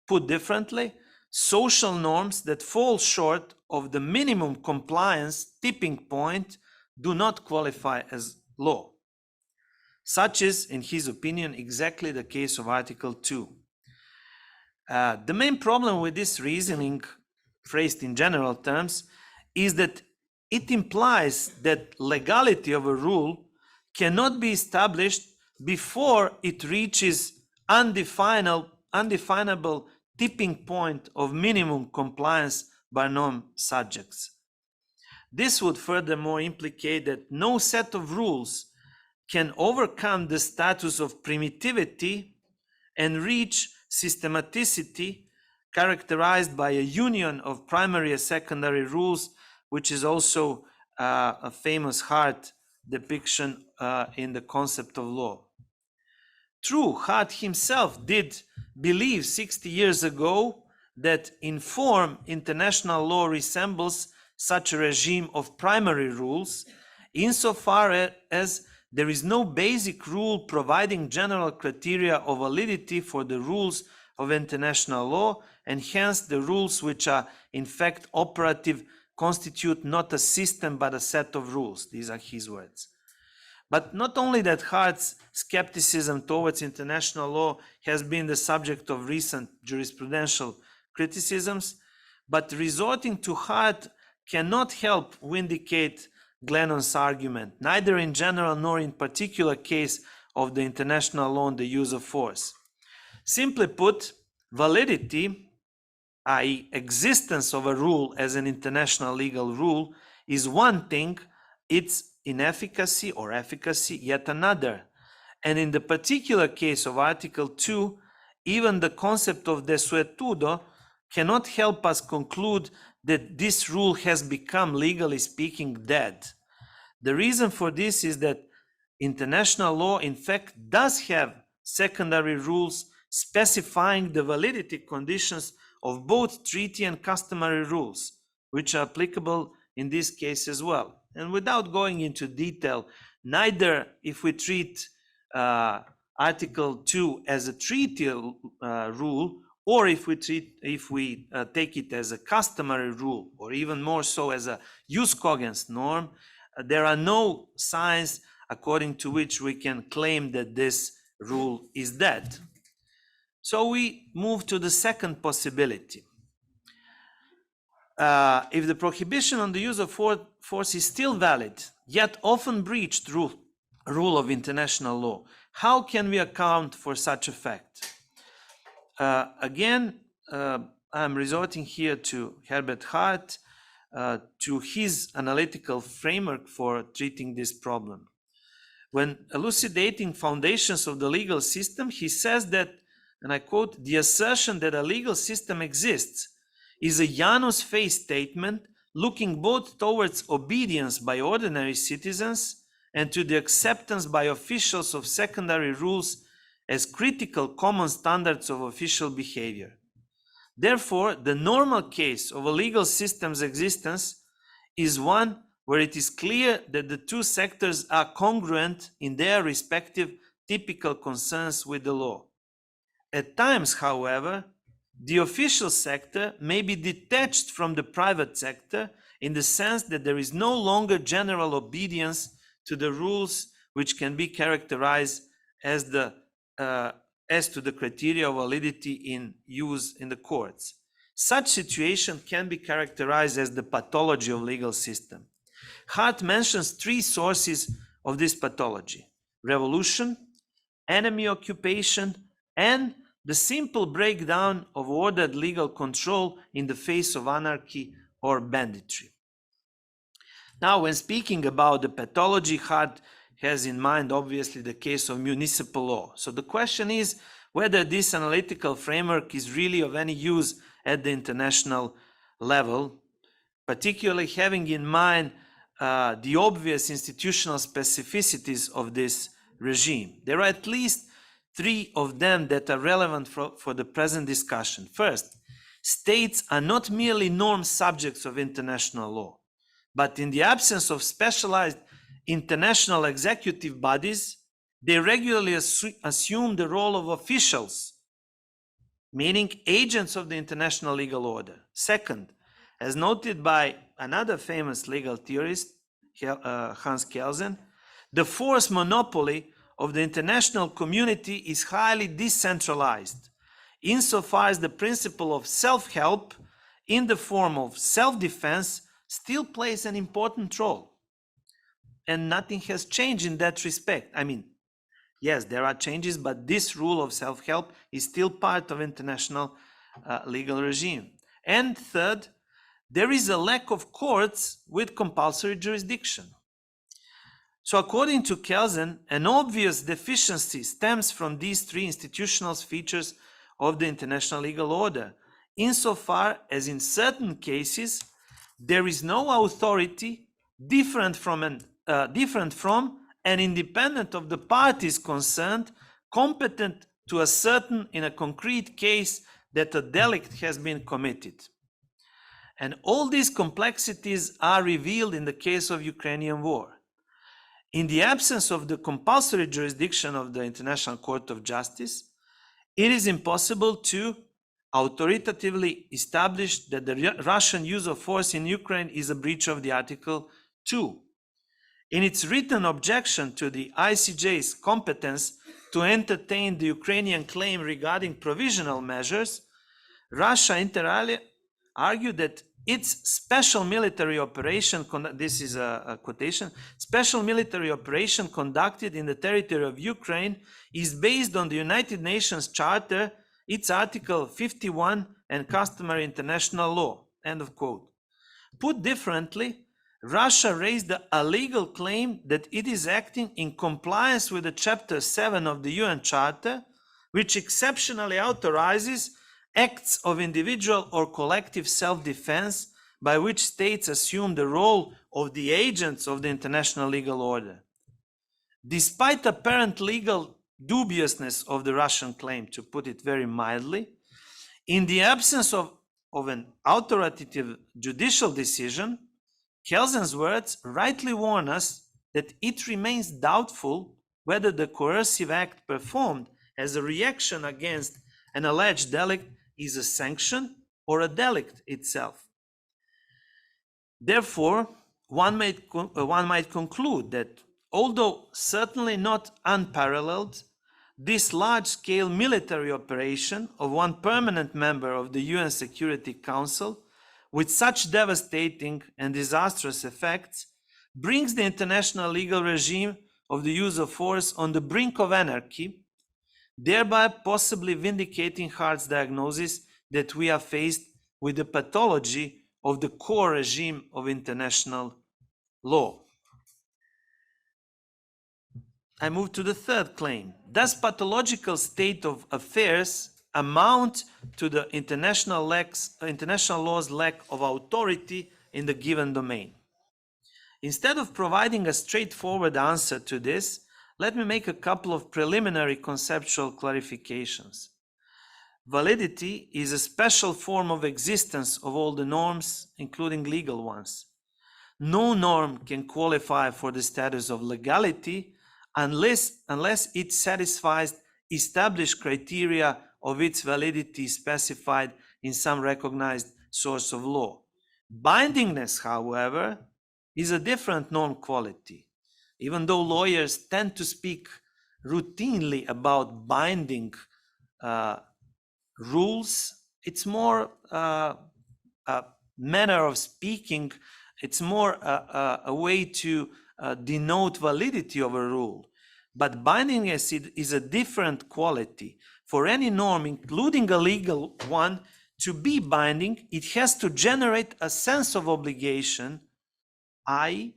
Put differently, social norms that fall short of the minimum compliance tipping point do not qualify as law. Such is, in his opinion, exactly the case of Article 2. The main problem with this reasoning, phrased in general terms, is that it implies that legality of a rule cannot be established before it reaches undefinable tipping point of minimum compliance by non-subjects. This would furthermore implicate that no set of rules can overcome the status of primitivity and reach systematicity characterized by a union of primary and secondary rules, which is also a famous Hart depiction in the concept of law. True, Hart himself did believe 60 years ago that in form international law resembles such a regime of primary rules, insofar as there is no basic rule providing general criteria of validity for the rules of international law, and hence the rules which are in fact operative constitute not a system but a set of rules. These are his words. But not only that Hart's skepticism towards international law has been the subject of recent jurisprudential criticisms, but resorting to Hart cannot help vindicate Glennon's argument, neither in general nor in particular case of the international law on the use of force. Simply put, validity, i.e. existence of a rule as an international legal rule, is one thing, its inefficacy or efficacy yet another. And in the particular case of Article 2, even the concept of desuetudo cannot help us conclude that this rule has become, legally speaking, dead. The reason for this is that international law, in fact, does have secondary rules specifying the validity conditions of both treaty and customary rules, which are applicable in this case as well. And without going into detail, neither if we treat Article 2 as a treaty rule or if we take it as a customary rule, or even more so as a jus cogens norm, there are no signs according to which we can claim that this rule is dead. So we move to the second possibility. If the prohibition on the use of force is still valid, yet often breached rule of international law, how can we account for such a fact? Again, I'm resorting here to Herbert Hart, to his analytical framework for treating this problem. When elucidating foundations of the legal system, he says that, and I quote, "The assertion that a legal system exists is a Janus face statement looking both towards obedience by ordinary citizens and to the acceptance by officials of secondary rules as critical common standards of official behavior. Therefore, the normal case of a legal system's existence is one where it is clear that the two sectors are congruent in their respective typical concerns with the law. At times, however, the official sector may be detached from the private sector in the sense that there is no longer general obedience to the rules which can be characterized as to the criteria of validity in use in the courts. Such situation can be characterized as the pathology of legal system. Hart mentions three sources of this pathology: revolution, enemy occupation, and the simple breakdown of ordered legal control in the face of anarchy or banditry. Now, when speaking about the pathology, Hart has in mind, obviously, the case of municipal law. So the question is whether this analytical framework is really of any use at the international level, particularly having in mind the obvious institutional specificities of this regime. There are at least three of them that are relevant for the present discussion. First, states are not merely norm subjects of international law, but in the absence of specialized international executive bodies, they regularly assume the role of officials, meaning agents of the international legal order. Second, as noted by another famous legal theorist, Hans Kelsen, the force monopoly of the international community is highly decentralized, insofar as the principle of self-help in the form of self-defense still plays an important role. And nothing has changed in that respect. I mean, yes, there are changes, but this rule of self-help is still part of international legal regime. And third, there is a lack of courts with compulsory jurisdiction. So according to Kelsen, an obvious deficiency stems from these three institutional features of the international legal order, insofar as in certain cases, there is no authority different from and independent of the parties concerned, competent to ascertain in a concrete case that a delict has been committed. And all these complexities are revealed in the case of Ukrainian war. In the absence of the compulsory jurisdiction of the International Court of Justice, it is impossible to authoritatively establish that the Russian use of force in Ukraine is a breach of the Article 2. In its written objection to the ICJ's competence to entertain the Ukrainian claim regarding provisional measures, Russia inter alia argued that its special military operation, this is a quotation, special military operation conducted in the territory of Ukraine is based on the United Nations Charter, its Article 51 and customary international law, end of quote. Put differently, Russia raised a legal claim that it is acting in compliance with the Chapter 7 of the UN Charter, which exceptionally authorizes acts of individual or collective self-defense by which states assume the role of the agents of the international legal order. Despite apparent legal dubiousness of the Russian claim, to put it very mildly, in the absence of an authoritative judicial decision, Kelsen's words rightly warn us that it remains doubtful whether the coercive act performed as a reaction against an alleged delict is a sanction or a delict itself. Therefore, one might conclude that although certainly not unparalleled, this large-scale military operation of one permanent member of the UN Security Council with such devastating and disastrous effects brings the international legal regime of the use of force on the brink of anarchy, thereby possibly vindicating Hart's diagnosis that we are faced with the pathology of the core regime of international law. I move to the third claim. Does pathological state of affairs amount to the international law's lack of authority in the given domain? Instead of providing a straightforward answer to this, let me make a couple of preliminary conceptual clarifications. Validity is a special form of existence of all the norms, including legal ones. No norm can qualify for the status of legality unless it satisfies established criteria of its validity specified in some recognized source of law. Bindingness, however, is a different norm quality. Even though lawyers tend to speak routinely about binding rules, it's more a manner of speaking. It's more a way to denote validity of a rule. But bindingness is a different quality. For any norm, including a legal one, to be binding, it has to generate a sense of obligation, i.e.,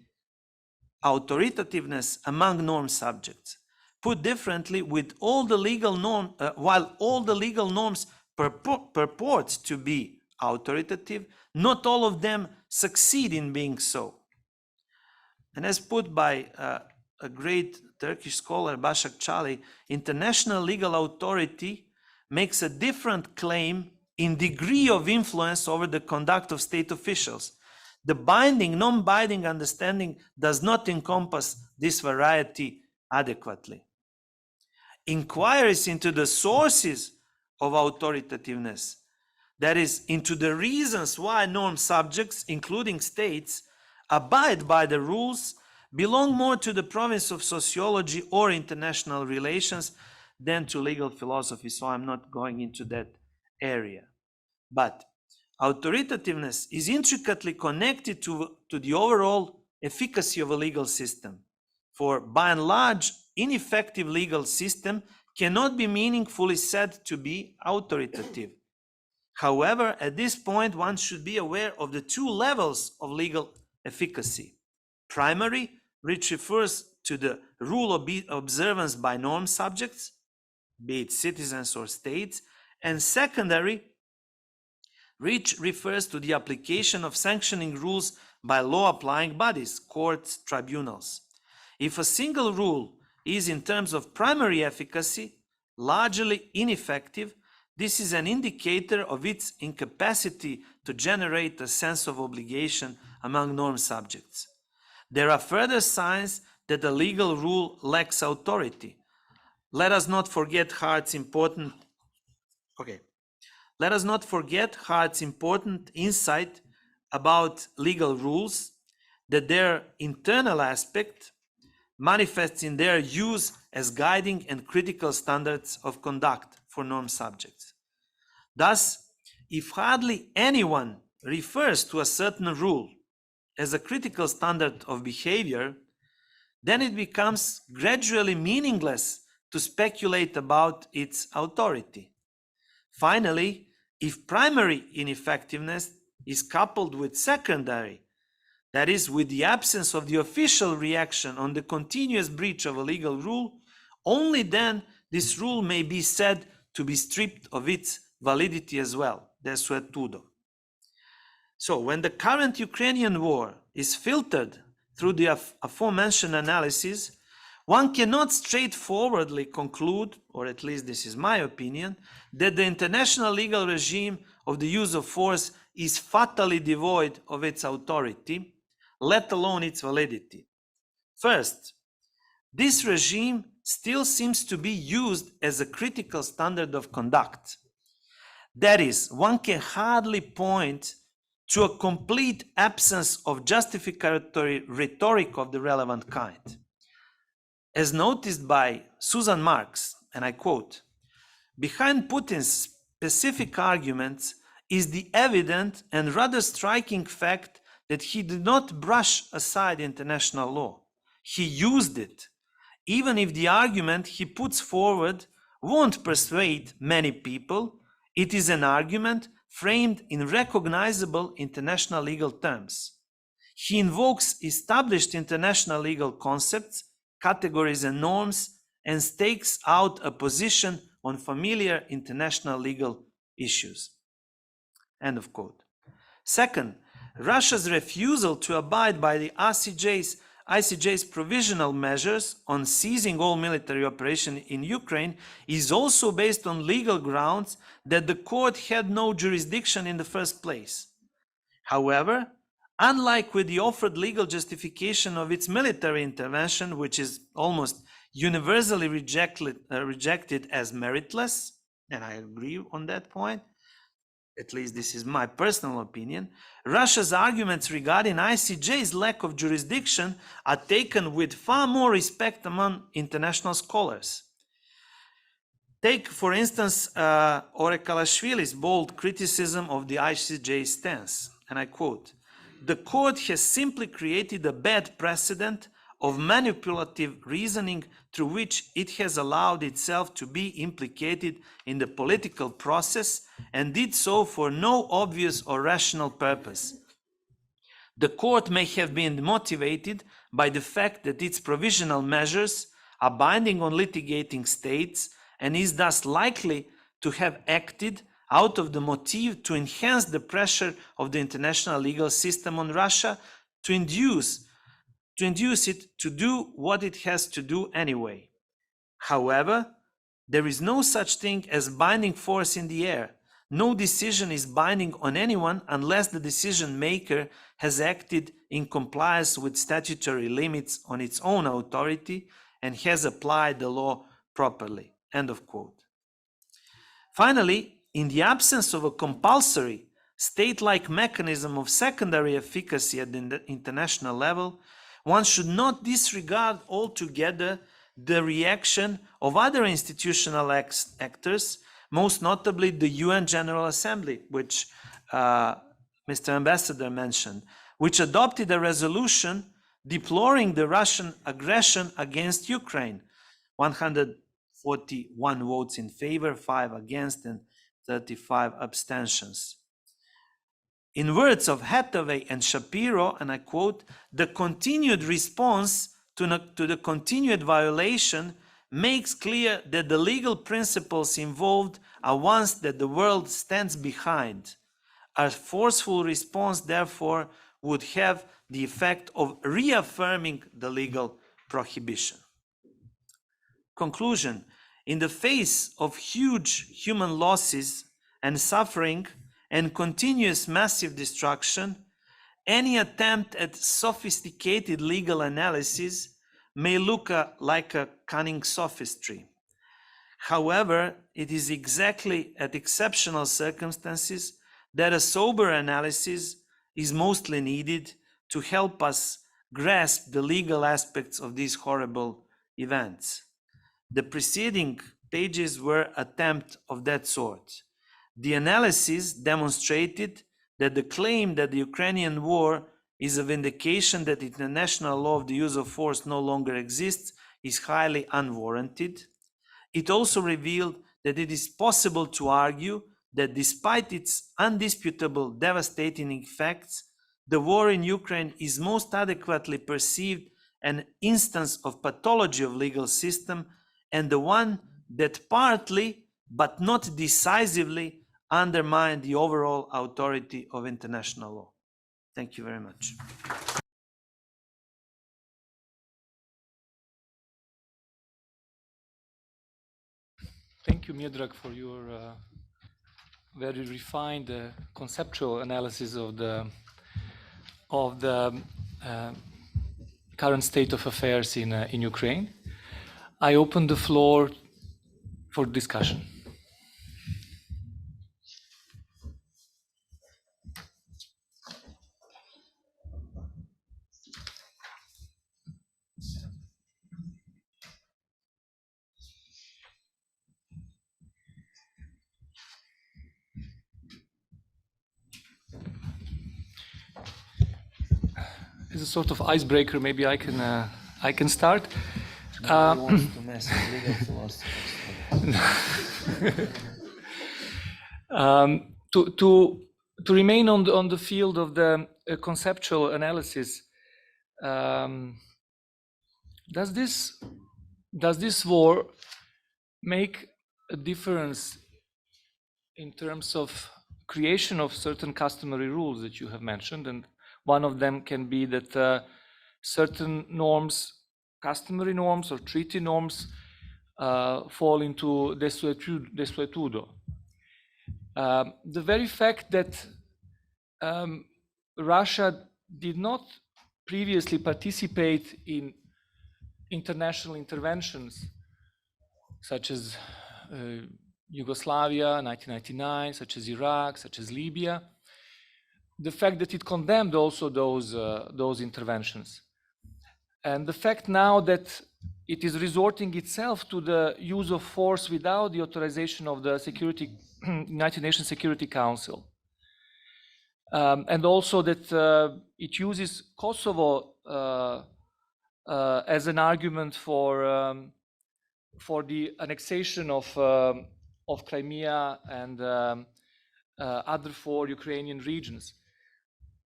authoritativeness among norm subjects. Put differently, with all the legal while all the legal norms purport to be authoritative, not all of them succeed in being so. And as put by a great Turkish scholar, Başak Çağlı, international legal authority makes a different claim in degree of influence over the conduct of state officials. The binding, non-binding understanding does not encompass this variety adequately. Inquiries into the sources of authoritativeness, that is, into the reasons why norm subjects, including states, abide by the rules, belong more to the province of sociology or international relations than to legal philosophy, so I'm not going into that area. But authoritativeness is intricately connected to the overall efficacy of a legal system. For by and large, ineffective legal system cannot be meaningfully said to be authoritative. However, at this point, one should be aware of the two levels of legal efficacy. Primary, which refers to the rule of observance by norm subjects, be it citizens or states, and secondary, which refers to the application of sanctioning rules by law-applying bodies, courts, tribunals. If a single rule is, in terms of primary efficacy, largely ineffective, this is an indicator of its incapacity to generate a sense of obligation among norm subjects. There are further signs that the legal rule lacks authority. Let us not forget Hart's important insight about legal rules, that their internal aspect manifests in their use as guiding and critical standards of conduct for norm subjects. Thus, if hardly anyone refers to a certain rule as a critical standard of behavior, then it becomes gradually meaningless to speculate about its authority. Finally, if primary ineffectiveness is coupled with secondary, that is, with the absence of the official reaction on the continuous breach of a legal rule, only then this rule may be said to be stripped of its validity as well, desuetudo. So when the current Ukrainian war is filtered through the aforementioned analysis, one cannot straightforwardly conclude, or at least this is my opinion, that the international legal regime of the use of force is fatally devoid of its authority, let alone its validity. First, this regime still seems to be used as a critical standard of conduct. That is, one can hardly point to a complete absence of justificatory rhetoric of the relevant kind. As noticed by Susan Marks, and I quote, "Behind Putin's specific arguments is the evident and rather striking fact that he did not brush aside international law. He used it, even if the argument he puts forward won't persuade many people. It is an argument framed in recognizable international legal terms. He invokes established international legal concepts, categories and norms, and stakes out a position on familiar international legal issues." End of quote. Second, Russia's refusal to abide by the ICJ's provisional measures on ceasing all military operation in Ukraine is also based on legal grounds that the court had no jurisdiction in the first place. However, unlike with the offered legal justification of its military intervention, which is almost universally rejected as meritless, and I agree on that point, at least this is my personal opinion, Russia's arguments regarding ICJ's lack of jurisdiction are taken with far more respect among international scholars. Take, for instance, Orekalashvili's bold criticism of the ICJ stance, and I quote, "The court has simply created a bad precedent of manipulative reasoning through which it has allowed itself to be implicated in the political process and did so for no obvious or rational purpose. The court may have been motivated by the fact that its provisional measures are binding on litigating states and is thus likely to have acted out of the motive to enhance the pressure of the international legal system on Russia to induce it to do what it has to do anyway. However, there is no such thing as binding force in the air. No decision is binding on anyone unless the decision maker has acted in compliance with statutory limits on its own authority and has applied the law properly." End of quote. Finally, in the absence of a compulsory state-like mechanism of secondary efficacy at the international level, one should not disregard altogether the reaction of other institutional actors, most notably the UN General Assembly, which Mr. Ambassador mentioned, which adopted a resolution deploring the Russian aggression against Ukraine. 141 votes in favor, 5 against, and 35 abstentions. In words of Hathaway and Shapiro, and I quote, "The continued response to the continued violation makes clear that the legal principles involved are ones that the world stands behind. A forceful response, therefore, would have the effect of reaffirming the legal prohibition." Conclusion: in the face of huge human losses and suffering and continuous massive destruction, any attempt at sophisticated legal analysis may look like a cunning sophistry. However, it is exactly at exceptional circumstances that a sober analysis is mostly needed to help us grasp the legal aspects of these horrible events. The preceding pages were attempts of that sort. The analysis demonstrated that the claim that the Ukrainian war is a vindication that international law of the use of force no longer exists is highly unwarranted. It also revealed that it is possible to argue that despite its undisputable devastating effects, the war in Ukraine is most adequately perceived an instance of pathology of legal system and the one that partly, but not decisively, undermined the overall authority of international law. Thank you very much. Thank you, Miodrag, for your very refined conceptual analysis of the current state of affairs in Ukraine. I open the floor for discussion. as a sort of icebreaker, maybe I can start. Nobody wants to mess with legal philosophers. To remain on the field of the conceptual analysis, does this war make a difference in terms of creation of certain customary rules that you have mentioned? And one of them can be that certain norms, customary norms or treaty norms, fall into desuetudo. The very fact that Russia did not previously participate in international interventions such as Yugoslavia, 1999, such as Iraq, such as Libya, the fact that it condemned also those interventions, and the fact now that it is resorting itself to the use of force without the authorization of the United Nations Security Council, and also that it uses Kosovo as an argument for the annexation of Crimea and other 4 Ukrainian regions.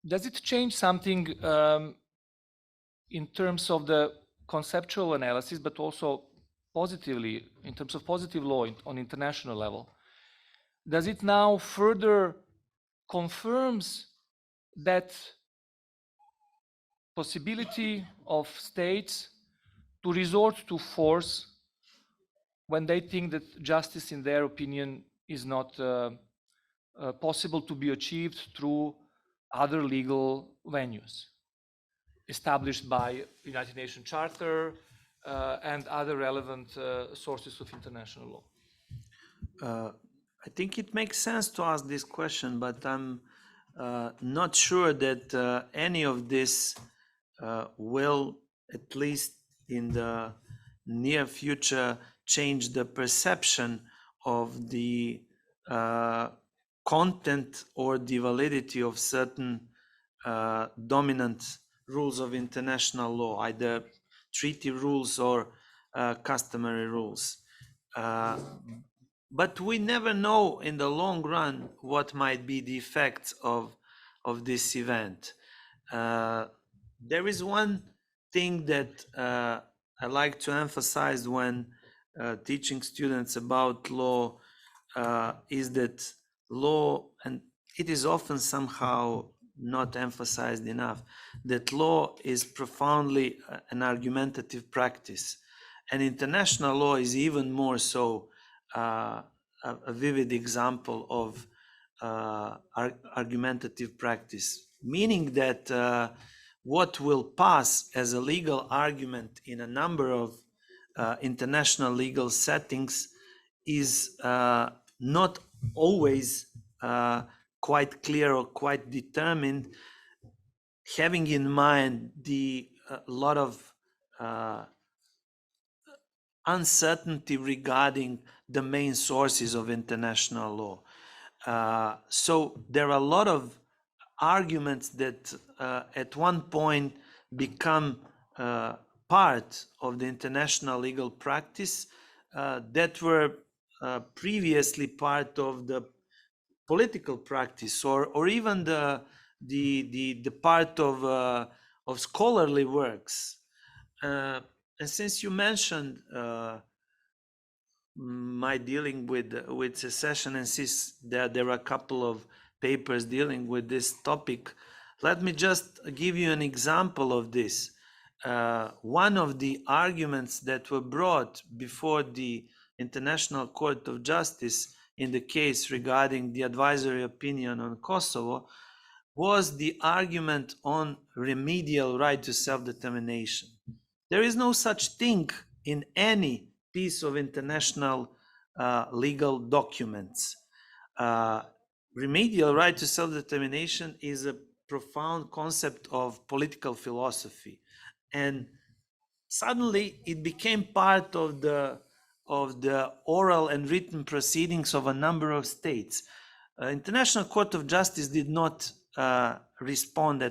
Does it change something in terms of the conceptual analysis, but also positively, in terms of positive law on international level? Does it now further confirms that possibility of states to resort to force when they think that justice, in their opinion, is not possible to be achieved through other legal venues established by United Nations Charter and other relevant sources of international law? I think it makes sense to ask this question, but I'm not sure that any of this will, at least in the near future, change the perception of the content or the validity of certain dominant rules of international law, either treaty rules or customary rules. But we never know in the long run what might be the effects of this event. There is one thing that I like to emphasize when teaching students about law, is that law, and it is often somehow not emphasized enough, that law is profoundly an argumentative practice, and international law is even more so a vivid example of argumentative practice, meaning that what will pass as a legal argument in a number of international legal settings is not always quite clear or quite determined, having in mind the lot of uncertainty regarding the main sources of international law. So there are a lot of arguments that at one point become part of the international legal practice that were previously part of the political practice, or even the part of scholarly works. And since you mentioned my dealing with secession, and since there are a couple of papers dealing with this topic, let me just give you an example of this. One of the arguments that were brought before the International Court of Justice in the case regarding the advisory opinion on Kosovo was the argument on remedial right to self-determination. There is no such thing in any piece of international legal documents. Remedial right to self-determination is a profound concept of political philosophy, and suddenly it became part of the oral and written proceedings of a number of states. International Court of Justice did not respond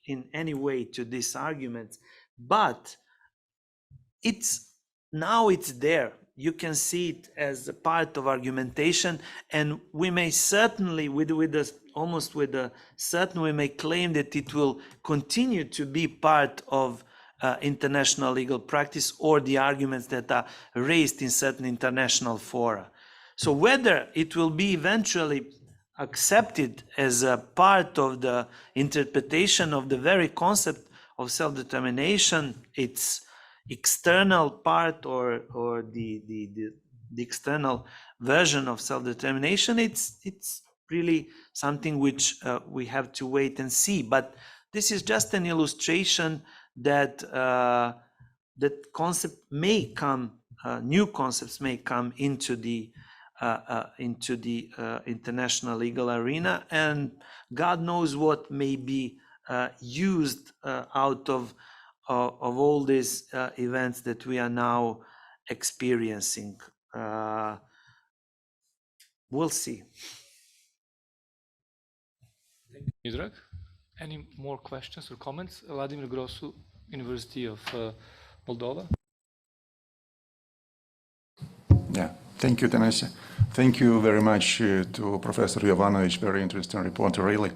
in any way to these arguments, but now it's there. You can see it as a part of argumentation, and we may certainly, we may claim that it will continue to be part of international legal practice or the arguments that are raised in certain international fora. So whether it will be eventually accepted as a part of the interpretation of the very concept of self-determination, its external part or the external version of self-determination, it's really something which we have to wait and see. But this is just an illustration that that concept may come, new concepts may come into the international legal arena, and God knows what may be used out of all these events that we are now experiencing. We'll see. Miodrag, any more questions or comments? Vladimir Grosu, University of Moldova. Yeah, thank you, Tanasije. Thank you very much to Professor Jovanović. Very interesting report, really.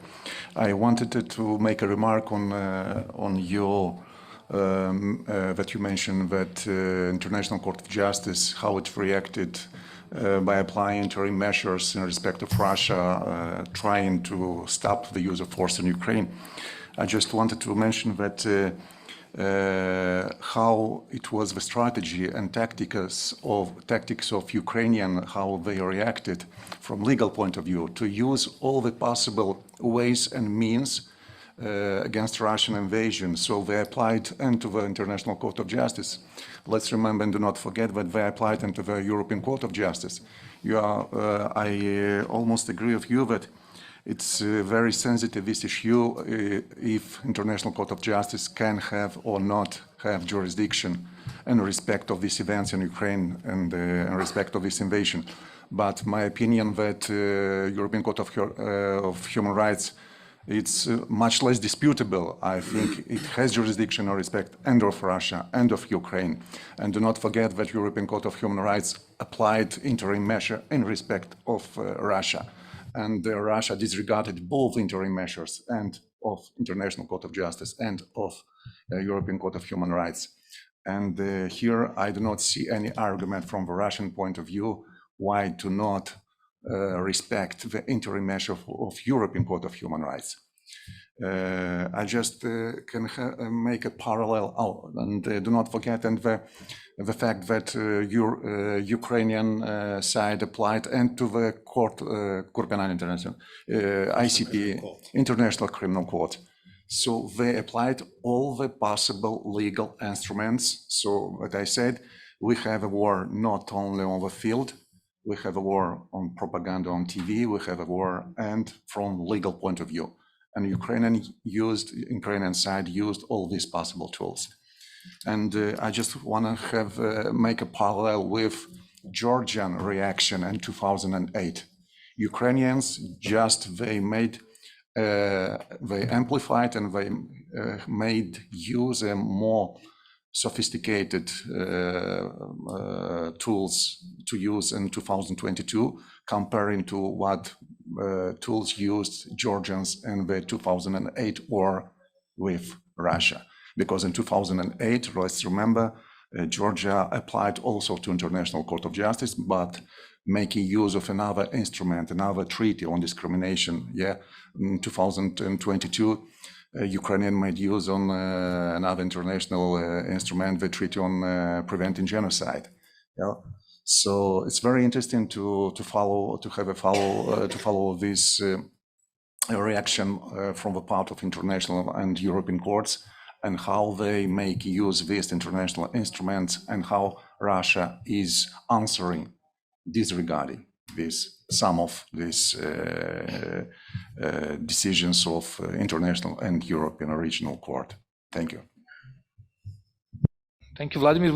I wanted to make a remark on your that you mentioned that International Court of Justice, how it reacted by applying interim measures in respect of Russia, trying to stop the use of force in Ukraine. I just wanted to mention that how it was the strategy and tactics of Ukrainian, how they reacted from legal point of view to use all the possible ways and means against Russian invasion. So they applied into the International Court of Justice. Let's remember and do not forget that they applied into the European Court of Justice. I almost agree with you that it's very sensitive, this issue, if International Court of Justice can have or not have jurisdiction in respect of these events in Ukraine and in respect of this invasion. But my opinion that European Court of Human Rights, it's much less disputable. I think it has jurisdiction in respect and of Russia and of Ukraine. And do not forget that European Court of Human Rights applied interim measure in respect of Russia. And Russia disregarded both interim measures and of International Court of Justice and of European Court of Human Rights. And here I do not see any argument from the Russian point of view why to not respect the interim measure of European Court of Human Rights. I just can make a parallel, and do not forget the fact that Ukrainian side applied into the court, International, ICP, International Criminal Court. So they applied all the possible legal instruments. So, like I said, we have a war not only on the field, we have a war on propaganda on TV, we have a war and from legal point of view. And Ukrainian side used all these possible tools. And I just want to make a parallel with Georgian reaction in 2008. Ukrainians they amplified and they made use of more sophisticated tools to use in 2022, comparing to what tools used Georgians in the 2008 war with Russia. Because in 2008, let's remember, Georgia applied also to International Court of Justice, but making use of another instrument, another treaty on discrimination. Yeah, in 2022, Ukrainian made use on another international instrument, the Treaty on Preventing Genocide. Yeah, so it's very interesting to follow this reaction from the part of international and European courts, and how they make use of these international instruments, and how Russia is answering, disregarding some of these decisions of international and European regional court. Thank you. Thank you, Vladimir.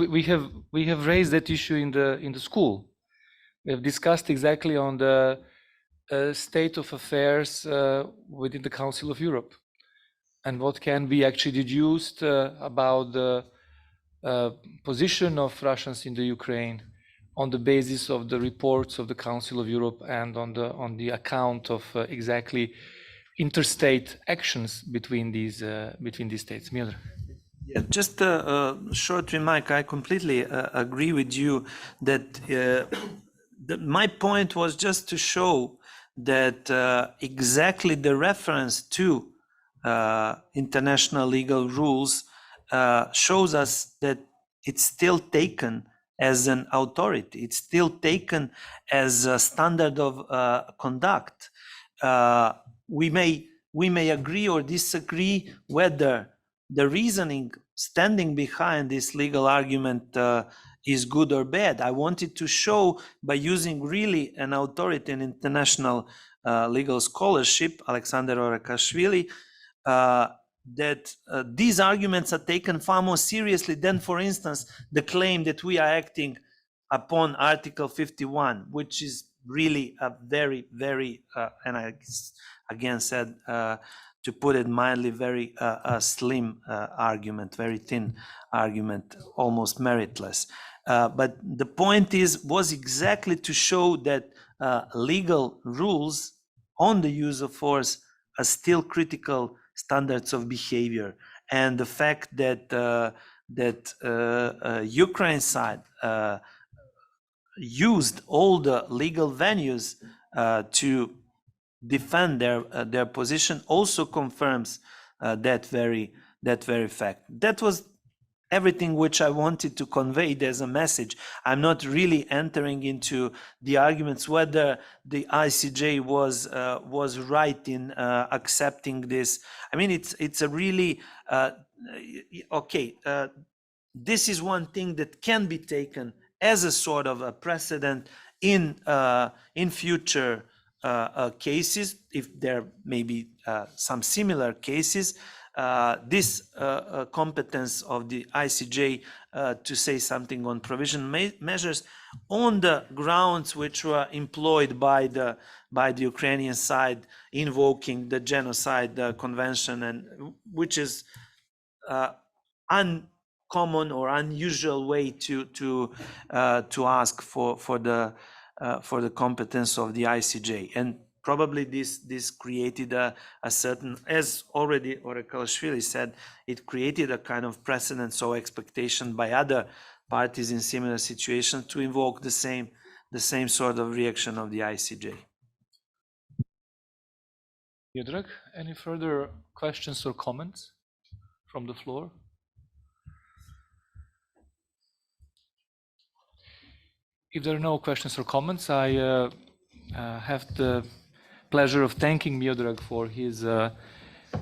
We have raised that issue in the school. We have discussed exactly on the state of affairs within the Council of Europe. and what can be actually deduced about the position of Russians in the Ukraine on the basis of the reports of the Council of Europe and on the account of exactly interstate actions between these states. Miodrag. Yeah, just a short remark. I completely agree with you that my point was just to show that exactly the reference to international legal rules shows us that it's still taken as an authority. It's still taken as a standard of conduct. We may agree or disagree whether the reasoning standing behind this legal argument is good or bad. I wanted to show by using really an authority in international legal scholarship, Alexander Orakashvili, that these arguments are taken far more seriously than, for instance, the claim that we are acting upon Article 51, which is really a very, very, and I again said, to put it mildly, very slim argument, very thin argument, almost meritless. But the point was exactly to show that legal rules on the use of force are still critical standards of behavior, and the fact that Ukraine side used all the legal venues to defend their position also confirms that very fact. That was everything which I wanted to convey as a message. I'm not really entering into the arguments whether the ICJ was right in accepting this. I mean, it's a really okay. This is one thing that can be taken as a sort of a precedent in future cases, if there may be some similar cases. This competence of the ICJ to say something on provision measures on the grounds which were employed by the Ukrainian side, invoking the genocide convention, and which is uncommon or unusual way to ask for the competence of the ICJ. And probably this created a certain, as already Orakashvili said, it created a kind of precedent or expectation by other parties in similar situations to invoke the same sort of reaction of the ICJ. Miodrag, any further questions or comments from the floor? If there are no questions or comments, I have the pleasure of thanking Miodrag for his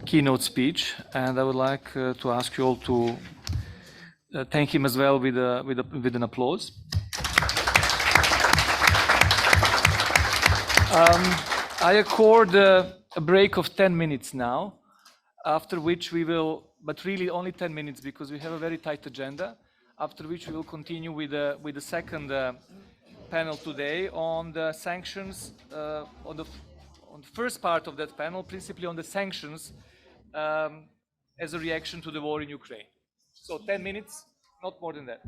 keynote speech, and I would like to ask you all to thank him as well with an applause. I accord a break of 10 minutes now, after which we will, but really only 10 minutes because we have a very tight agenda, after which we will continue with the second panel today on the sanctions, on the first part of that panel, principally on the sanctions as a reaction to the war in Ukraine. So 10 minutes, not more than that.